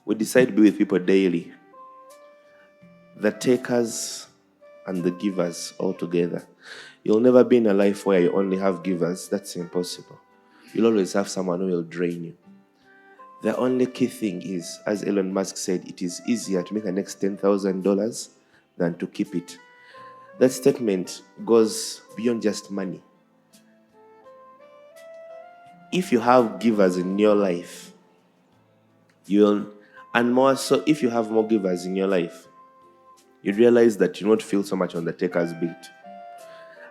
[SPEAKER 3] We decide to be with people daily. The takers and the givers all together. You'll never be in a life where you only have givers. That's impossible. You'll always have someone who will drain you. The only key thing is, as Elon Musk said, it is easier to make an next $10,000 than to keep it. That statement goes beyond just money. If you have givers in your life, and more so if you have more givers in your life, you realize that you don't feel so much on the taker's beat.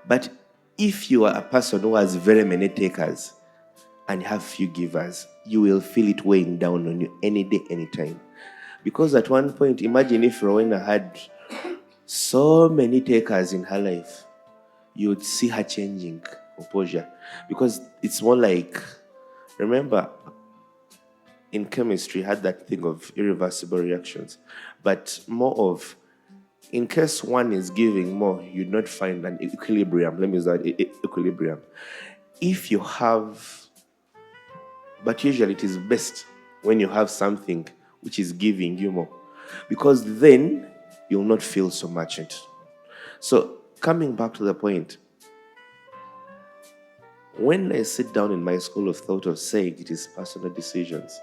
[SPEAKER 3] But if you are a person who has very many takers and have few givers, you will feel it weighing down on you any day, anytime. Because at one point, imagine if Rowena had so many takers in her life, you would see her changing composure. Because it's more like, remember, in chemistry, had that thing of irreversible reactions, but more of, in case one is giving more, you'd not find an equilibrium. Let me use that, equilibrium. If you have, but usually it is best when you have something which is giving you more, because then you'll not feel so much it. So coming back to the point, when I sit down in my school of thought of saying it is personal decisions,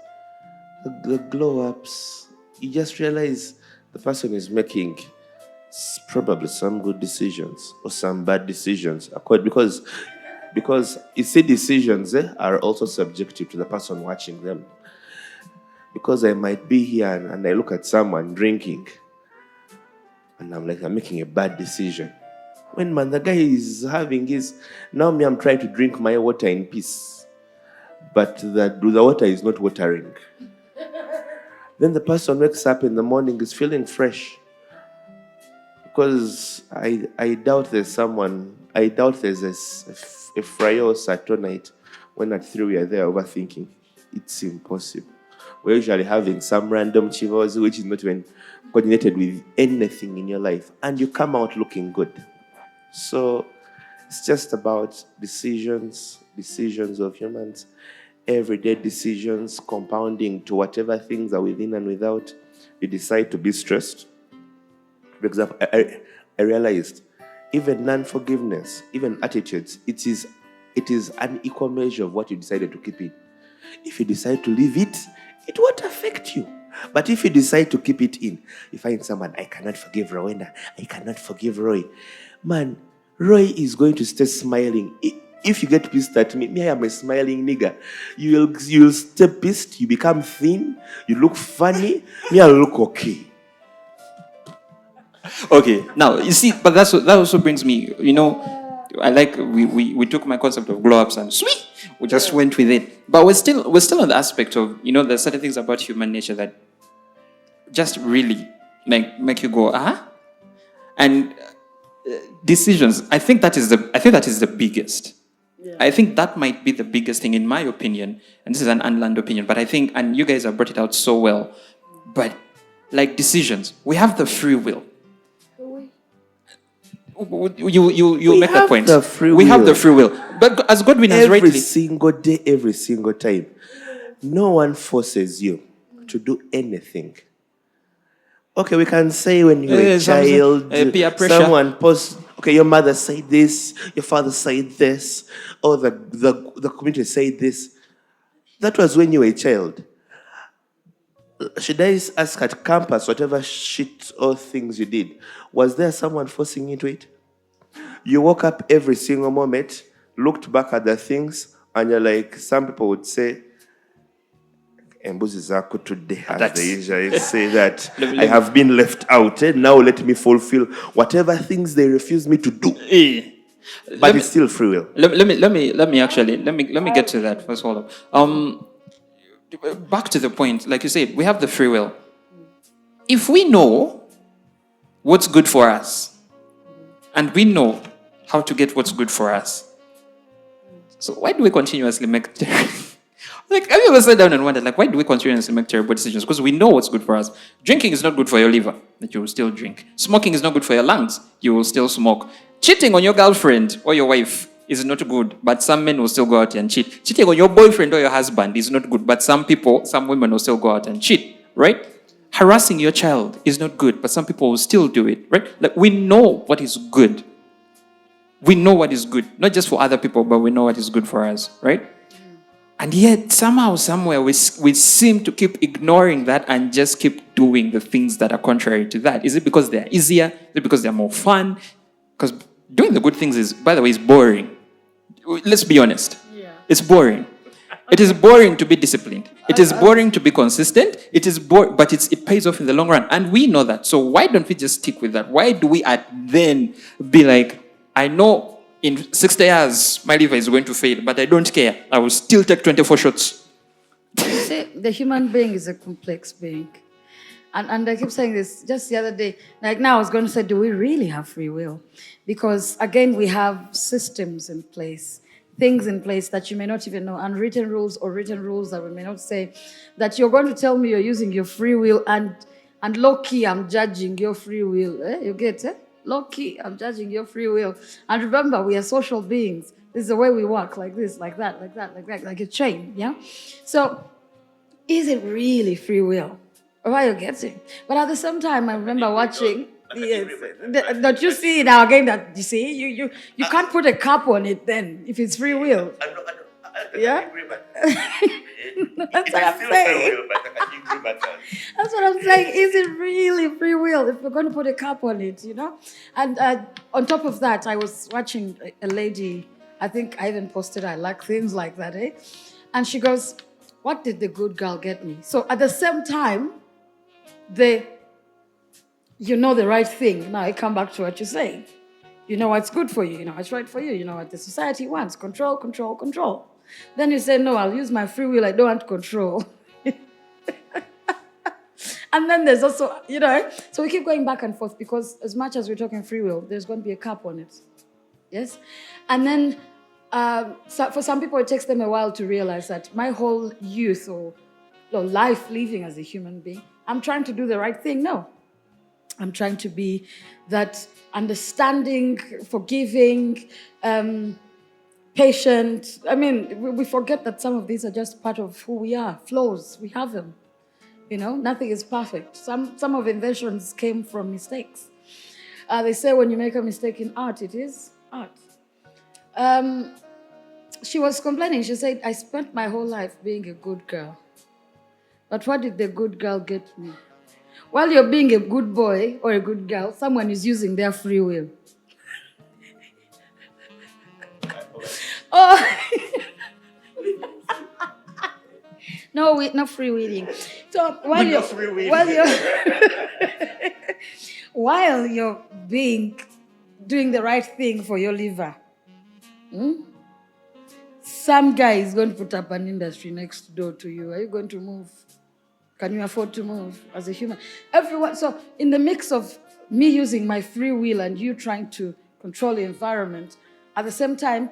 [SPEAKER 3] the glow-ups, you just realize the person is making probably some good decisions or some bad decisions, because you see, decisions are also subjective to the person watching them. Because I might be here and I look at someone drinking and I'm like, I'm making a bad decision. When the guy is having his, now me, I'm trying to drink my water in peace, but the water is not watering. Then the person wakes up in the morning, is feeling fresh. Because I doubt there's a Friday or Saturday night when at 3 we are there overthinking. It's impossible. We're usually having some random chivos which is not even coordinated with anything in your life, and you come out looking good. So It's just about decisions of humans, everyday decisions compounding to whatever things are within and without. You decide to be stressed. For example, I realized even non-forgiveness, even attitudes, it is an equal measure of what you decided to keep in. If you decide to leave it, it won't affect you. But if you decide to keep it in, you find someone, I cannot forgive Rowena, I cannot forgive Roy. Man, Roy is going to stay smiling. If you get pissed at me, I am a smiling nigger. You'll stay pissed, you become thin, you look funny, I'll look okay.
[SPEAKER 1] Okay, now you see, but that also brings me, I like we took my concept of glow ups and sweet, we just went with it. But we're still on the aspect of, there's certain things about human nature that just really make you go, and decisions. I think that is the biggest. Yeah. I think that might be the biggest thing in my opinion, and this is an unlearned opinion, but I think, and you guys have brought it out so well, but like decisions, we have the free will. You make a point. We have the free will. But as Godwin has rightly...
[SPEAKER 3] Every single day, every single time. No one forces you to do anything. Okay, we can say when you're a child,
[SPEAKER 1] peer pressure.
[SPEAKER 3] Someone posts, okay, your mother said this, your father said this, or the community said this. That was when you were a child. Should I ask at campus, whatever shit or things you did, was there someone forcing you to it? You woke up every single moment, looked back at the things, and you're like, some people would say, Embuzi zako today, as they usually say that, I have been left out. Now let me fulfill whatever things they refuse me to do. But it's still free will.
[SPEAKER 1] Let me get to that first of all. Back to the point, like you said, we have the free will. If we know what's good for us, and we know how to get what's good for us, so why do we continuously make like, have you ever sat down and wondered, like, why do we continuously make terrible decisions? Because we know what's good for us. Drinking is not good for your liver, but you will still drink. Smoking is not good for your lungs, you will still smoke. Cheating on your girlfriend or your wife is not good, but some men will still go out and cheat. Cheating on your boyfriend or your husband is not good, but some women will still go out and cheat, right? Harassing your child is not good, but some people will still do it, right? Like, we know what is good. We know what is good, not just for other people, but we know what is good for us, right? And yet, somehow, somewhere, we seem to keep ignoring that and just keep doing the things that are contrary to that. Is it because they're easier? Is it because they're more fun? Because doing the good things by the way, is boring. Let's be honest. Yeah. It's boring. It is boring to be disciplined. It is boring to be consistent. It is but it pays off in the long run. And we know that. So why don't we just stick with that? Why do we then be like, I know in 60 years, my liver is going to fail, but I don't care. I will still take 24 shots.
[SPEAKER 2] You see, the human being is a complex being. And I keep saying this just the other day. Like now I was going to say, do we really have free will? Because again, we have systems in place, things in place that you may not even know, unwritten rules or written rules that we may not say, that you're going to tell me you're using your free will and low-key I'm judging your free will. You get it? Low-key, I'm judging your free will. And remember, we are social beings. This is the way we work, like this, like that, like that, like that, like a chain, yeah? So, is it really free will? Or are you getting? But at the same time, I remember watching, don't you see now again that, you see, you can't put a cap on it then, if it's free will. Yeah? That's what I'm saying. That's what I'm saying. Is it really free will if we're going to put a cap on it, And on top of that, I was watching a lady, I think I even posted, I like things like that, eh? And she goes, what did the good girl get me? So at the same time, the right thing. Now I come back to what you're saying. You know what's good for you. You know what's right for you. You know what the society wants. Control, control, control. Then you say, no, I'll use my free will. I don't want control. And then there's also, so we keep going back and forth because as much as we're talking free will, there's going to be a cap on it. Yes? And then so for some people, it takes them a while to realize that my whole youth or life living as a human being, I'm trying to do the right thing. No. I'm trying to be that understanding, forgiving, patient. I mean, we forget that some of these are just part of who we are, flaws. We have them. Nothing is perfect. Some of inventions came from mistakes. They say when you make a mistake in art, it is art. She was complaining. She said, I spent my whole life being a good girl. But what did the good girl get me? While you're being a good boy or a good girl, someone is using their free will. Oh, no, not free willing. So while while you're doing the right thing for your liver, some guy is going to put up an industry next door to you. Are you going to move? Can you afford to move as a human? Everyone. So in the mix of me using my free will and you trying to control the environment, at the same time,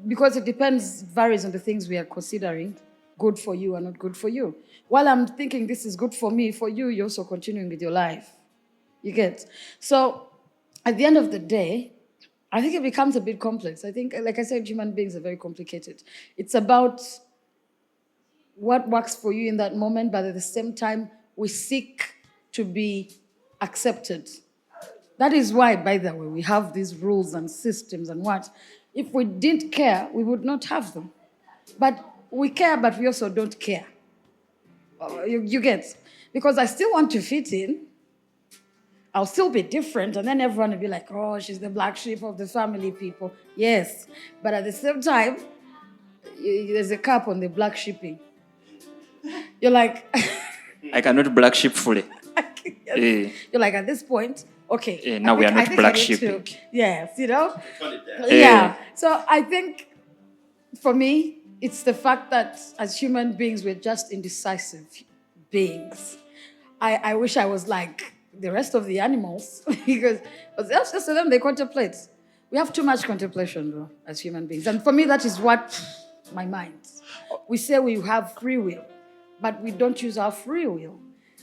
[SPEAKER 2] because it varies on the things we are considering, good for you or not good for you. While I'm thinking this is good for me, for you, you're also continuing with your life. You get? So at the end of the day, I think it becomes a bit complex. I think, like I said, human beings are very complicated. It's about what works for you in that moment, but at the same time, we seek to be accepted. That is why, by the way, we have these rules and systems and what. If we didn't care, we would not have them. But we care, but we also don't care. You get? Because I still want to fit in. I'll still be different, and then everyone will be like, oh, she's the black sheep of the family, people. Yes, but at the same time, there's a cap on the black sheeping. You're like...
[SPEAKER 1] I cannot black sheep fully.
[SPEAKER 2] You're like, at this point, okay.
[SPEAKER 1] Now we are not black sheeping.
[SPEAKER 2] Yes, Yeah. So I think, for me, it's the fact that as human beings, we're just indecisive beings. I wish I was like the rest of the animals, because just to them, they contemplate. We have too much contemplation, though, as human beings. And for me, that is what my mind. We say we have free will, but we don't use our free will.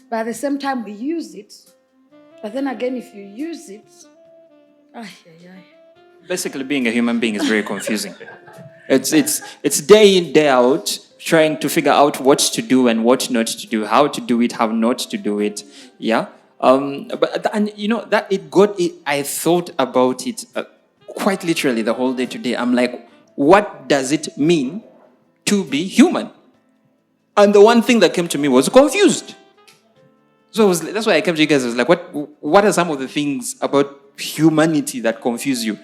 [SPEAKER 2] But at the same time, we use it. But then again, if you use it,
[SPEAKER 1] basically being a human being is very confusing. It's day in, day out, trying to figure out what to do and what not to do, how to do it, how not to do it. Yeah. I thought about it quite literally the whole day today. I'm like, what does it mean to be human? And the one thing that came to me was confused. So that's why I came to you guys. I was like, what are some of the things about humanity that confuse you?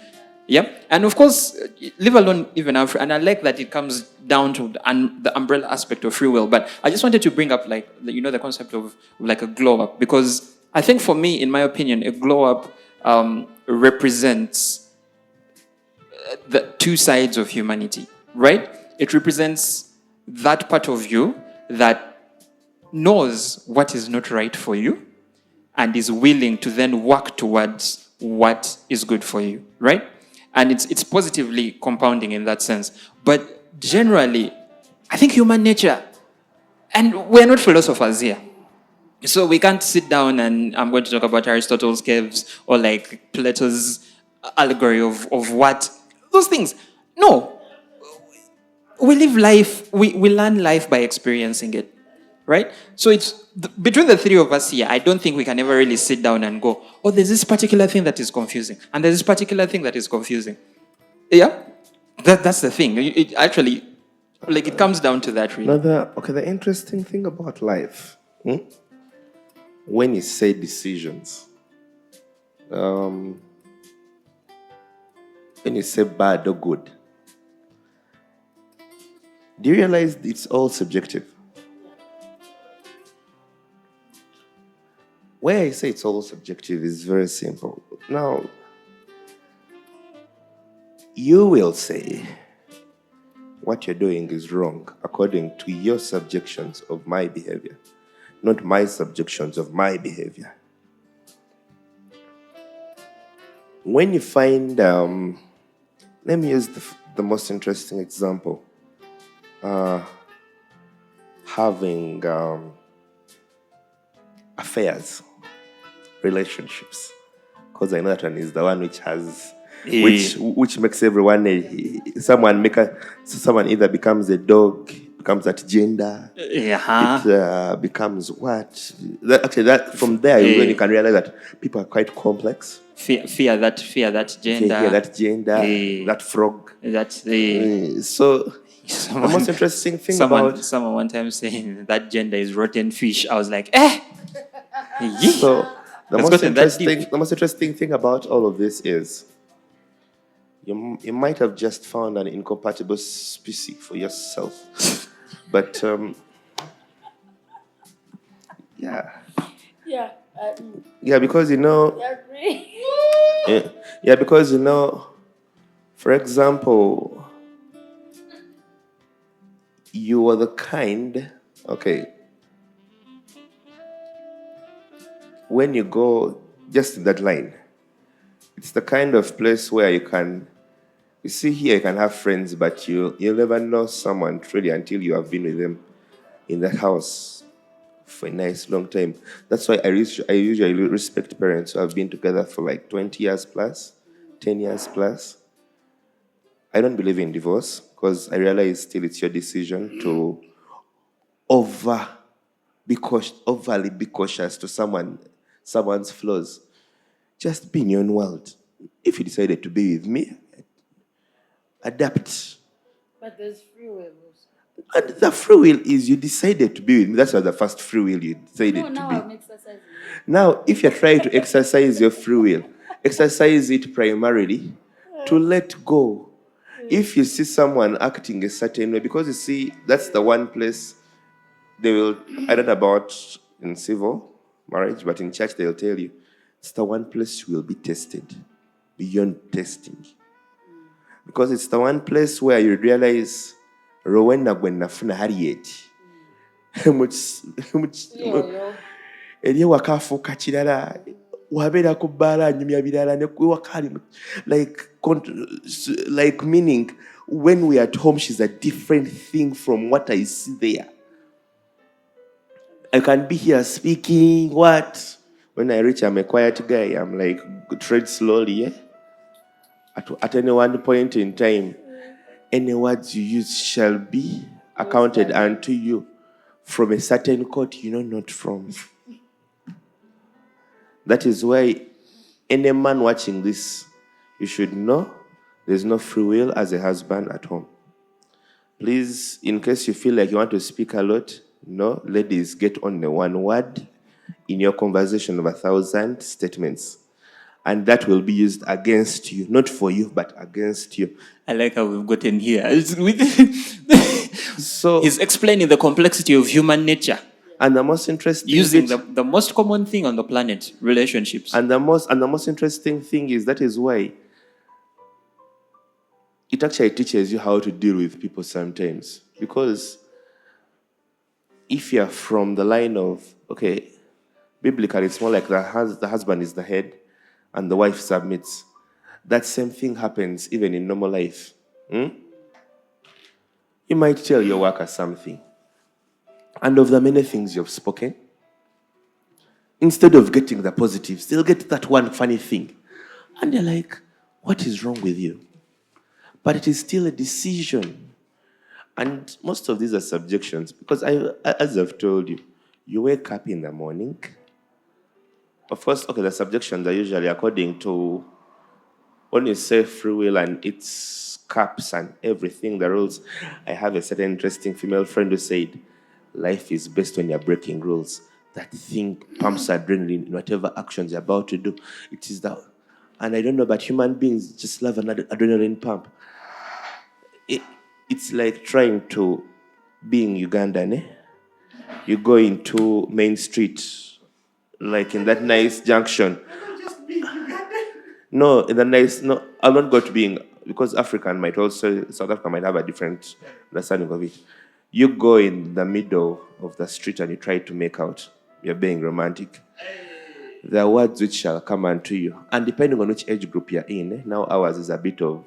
[SPEAKER 1] Yeah. And of course, leave alone even our free, and I like that it comes down to the umbrella aspect of free will. But I just wanted to bring up the concept of like a glow up, because I think for me, in my opinion, a glow up represents the two sides of humanity, right? It represents that part of you that knows what is not right for you and is willing to then work towards what is good for you, right? And it's positively compounding in that sense. But generally, I think human nature, and we're not philosophers here, so we can't sit down and I'm going to talk about Aristotle's caves or like Plato's allegory of what those things. No, we live life, we learn life by experiencing it, right? So it's between the three of us here, I don't think we can ever really sit down and go, oh, there's this particular thing that is confusing, and there's this particular thing that is confusing. Yeah? That's the thing. It actually, it comes down to that, really.
[SPEAKER 3] The interesting thing about life, when you say decisions, when you say bad or good, do you realize it's all subjective? Where I say it's all subjective is very simple. Now, you will say what you're doing is wrong according to your subjections of my behavior, not my subjections of my behavior. When you find, let me use the most interesting example, having affairs. relationships. Because I know that one is the one which has,
[SPEAKER 1] Yeah.
[SPEAKER 3] which makes everyone someone either becomes a dog, becomes that gender, it becomes what? That from there is when you can realize that people are quite complex.
[SPEAKER 1] Fear that gender.
[SPEAKER 3] That gender, that frog.
[SPEAKER 1] That's the
[SPEAKER 3] So the most interesting thing about
[SPEAKER 1] someone one time saying that gender is rotten fish. I was like, eh.
[SPEAKER 3] So the
[SPEAKER 1] It's
[SPEAKER 3] most
[SPEAKER 1] gotten that deep.
[SPEAKER 3] interesting, the most interesting thing about all of this is you might have just found an incompatible species for yourself, but yeah, yeah, because because for example, you are the kind, okay, when you go just in that line, it's the kind of place where you see here you can have friends, but you'll never know someone truly until you have been with them in that house for a nice long time. That's why I usually respect parents who have been together for like 20 years plus, 10 years plus. I don't believe in divorce because I realize still it's your decision to overly be cautious to someone's flaws. Just be in your own world. If you decided to be with me, adapt.
[SPEAKER 2] But there's free will.
[SPEAKER 3] And the free will is you decided to be with me. That's not the first free will you decided to
[SPEAKER 2] now
[SPEAKER 3] be.
[SPEAKER 2] I'm exercising.
[SPEAKER 3] Now, if you're trying to exercise your free will, exercise it primarily to let go. If you see someone acting a certain way, because you see, that's the one place they will, I don't know about in civil marriage, but in church they'll tell you, it's the one place you will be tested beyond testing. Because it's the one place where you realize, Rowena Gwenafuna Harriet. Eri wakafuuka kirala wabeera ku bbaala nyumya birala ne wakali like meaning when we are at home she's a different thing from what I see there. I can be here speaking what when I reach I'm a quiet guy. I'm like tread slowly, yeah? At any one point in time, any words you use shall be accounted unto you from a certain court you know not from. That is why any man watching this, you should know there's no free will as a husband at home. Please, in case you feel like you want to speak a lot, no, ladies, get on the one word in your conversation of 1,000 statements. And that will be used against you, not for you, but against you.
[SPEAKER 1] I like how we've gotten here. So he's explaining the complexity of human nature.
[SPEAKER 3] And the most interesting
[SPEAKER 1] using the most common thing on the planet, relationships.
[SPEAKER 3] And the most interesting thing is that is why it actually teaches you how to deal with people sometimes. Because if you're from the line of, okay, biblically it's more like the husband is the head and the wife submits. That same thing happens even in normal life. You might tell your worker something. And of the many things you've spoken, instead of getting the positives, they'll get that one funny thing. And they're like, what is wrong with you? But it is still a decision. And most of these are subjections. Because as I've told you, you wake up in the morning. Of course, okay, the subjections are usually according to when you say free will and its caps and everything, the rules. I have a certain interesting female friend who said, life is based on your breaking rules. That thing pumps adrenaline in whatever actions you're about to do. It is that. And I don't know, but human beings just love an adrenaline pump. It's like trying to be in Uganda, eh? You go into Main Street, like in that nice junction. No, in the nice, no, I'll not go to being, because African might also, South Africa might have a different understanding of it. You go in the middle of the street and you try to make out. You're being romantic. There are words which shall come unto you. And depending on which age group you're in, now ours is a bit of,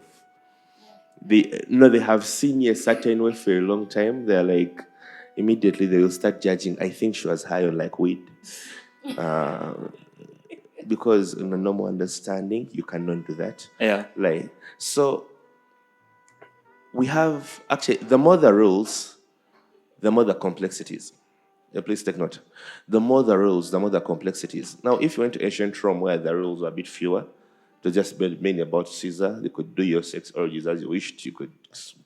[SPEAKER 3] they have seen you a certain way for a long time. They're like, immediately they will start judging. I think she was high on like weed. because in a normal understanding, you cannot do that.
[SPEAKER 1] Yeah.
[SPEAKER 3] Like, so we have, actually, the more the rules, the more the complexities. Please take note. The more the rules, the more the complexities. Now, if you went to ancient Rome where the rules were a bit fewer, to just mainly about Caesar, you could do your sex orgies as you wished, you could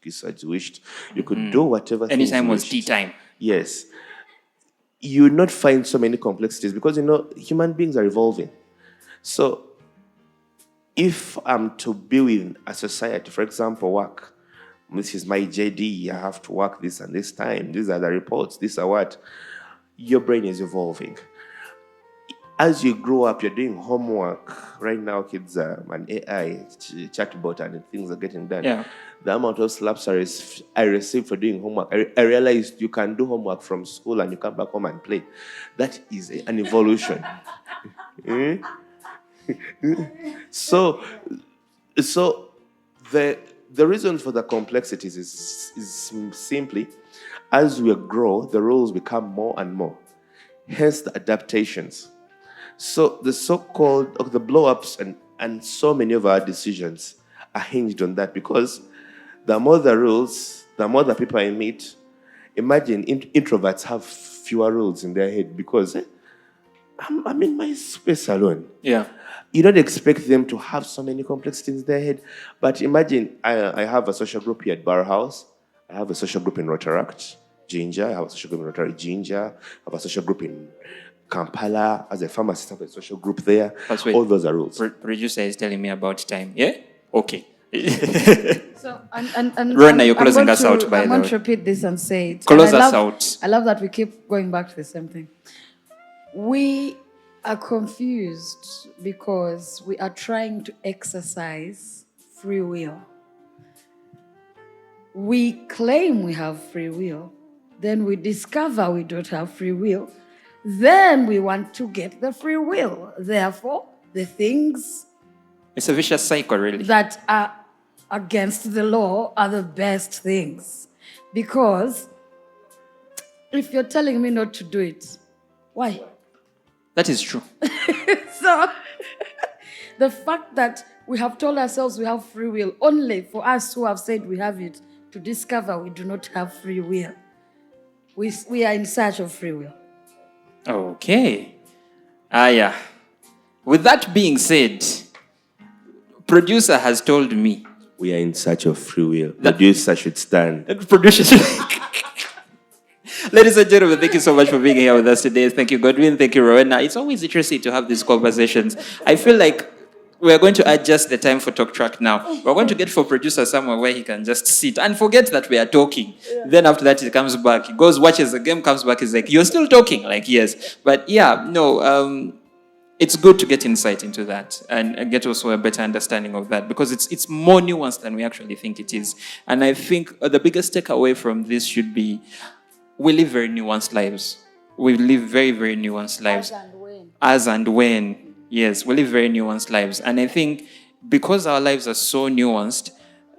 [SPEAKER 3] kiss as you wished, you could do whatever.
[SPEAKER 1] Anytime was tea time.
[SPEAKER 3] Yes. You would not find so many complexities because, human beings are evolving. So, if I'm to be with a society, for example, work, this is my JD, I have to work this and this time, these are the reports, these are what, your brain is evolving. As you grow up, you're doing homework. Right now, kids are an AI chatbot and things are getting done.
[SPEAKER 1] Yeah.
[SPEAKER 3] The amount of slaps I receive for doing homework, I realized you can do homework from school and you come back home and play. That is an evolution. So the reason for the complexities is simply, as we grow, the rules become more and more. Hence the adaptations. So the so-called, the blow-ups and so many of our decisions are hinged on that, because the more the rules, the more the people I meet. Imagine introverts have fewer rules in their head because I'm in my space alone.
[SPEAKER 1] Yeah.
[SPEAKER 3] You don't expect them to have so many complexities in their head. But imagine I have a social group here at Barrow House. I have a social group in Rotaract, Ginger. I have a social group in Rotaract, Ginger. I have a social group in Kampala. As a pharmacist, I have a social group there. All those are rules.
[SPEAKER 1] Producer is telling me about time. Yeah? Okay.
[SPEAKER 2] So, and
[SPEAKER 1] Rona, you're closing us out, by the way.
[SPEAKER 2] I'm going to repeat this and say it.
[SPEAKER 1] Close us out.
[SPEAKER 2] I love that we keep going back to the same thing. We are confused because we are trying to exercise free will. We claim we have free will, then we discover we don't have free will, then we want to get the free will. Therefore, the things
[SPEAKER 1] it's a vicious cycle, really,
[SPEAKER 2] that are against the law are the best things. Because if you're telling me not to do it, why?
[SPEAKER 1] That is true.
[SPEAKER 2] So, the fact that we have told ourselves we have free will, only for us who have said we have it, to discover we do not have free will. We are in search of free will.
[SPEAKER 1] Okay. Yeah. With that being said, producer has told me
[SPEAKER 3] we are in search of free will. Producer should stand.
[SPEAKER 1] Producer. Ladies and gentlemen, thank you so much for being here with us today. Thank you, Godwin. Thank you, Rowena. It's always interesting to have these conversations. I feel like we're going to adjust the time for talk track now. We're going to get for producer somewhere where he can just sit and forget that we are talking. Yeah. Then after that, he comes back. He goes, watches the game, comes back. He's like, you're still talking? Like, yes. But yeah, no, it's good to get insight into that and get also a better understanding of that, because it's more nuanced than we actually think it is. And I think the biggest takeaway from this should be, we live very nuanced lives. We live very, very nuanced lives. As and when. Yes, we live very nuanced lives. And I think because our lives are so nuanced,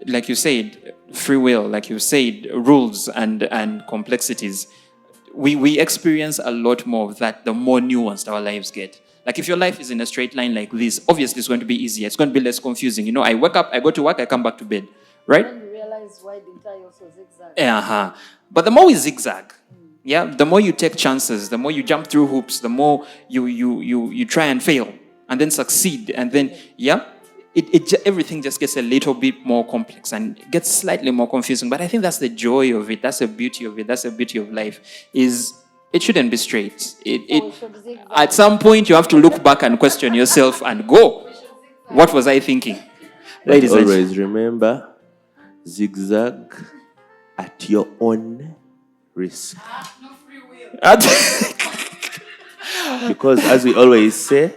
[SPEAKER 1] like you said, free will, like you said, rules and complexities, we experience a lot more of that the more nuanced our lives get. Like if your life is in a straight line like this, obviously it's going to be easier. It's going to be less confusing. I wake up, I go to work, I come back to bed. Right?
[SPEAKER 2] Then you realize why didn't I also zigzag?
[SPEAKER 1] But the more we zigzag, yeah, the more you take chances, the more you jump through hoops, the more you try and fail and then succeed, and then everything just gets a little bit more complex and gets slightly more confusing. But I think that's the joy of it. That's the beauty of it. That's the beauty of life. Is it shouldn't be straight. At some point you have to look back and question yourself and go, what was I thinking? Ladies,
[SPEAKER 3] always remember, zigzag at your own risk.
[SPEAKER 2] No free will.
[SPEAKER 3] Because as we always say,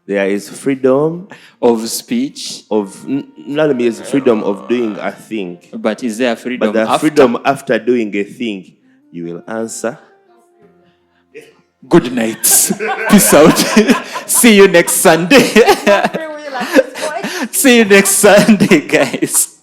[SPEAKER 3] there is freedom
[SPEAKER 1] of speech.
[SPEAKER 3] Not only is freedom of doing a thing,
[SPEAKER 1] but is there freedom?
[SPEAKER 3] But the freedom after doing a thing, you will answer.
[SPEAKER 1] Good night. Peace out. See you next Sunday. See you next Sunday, guys.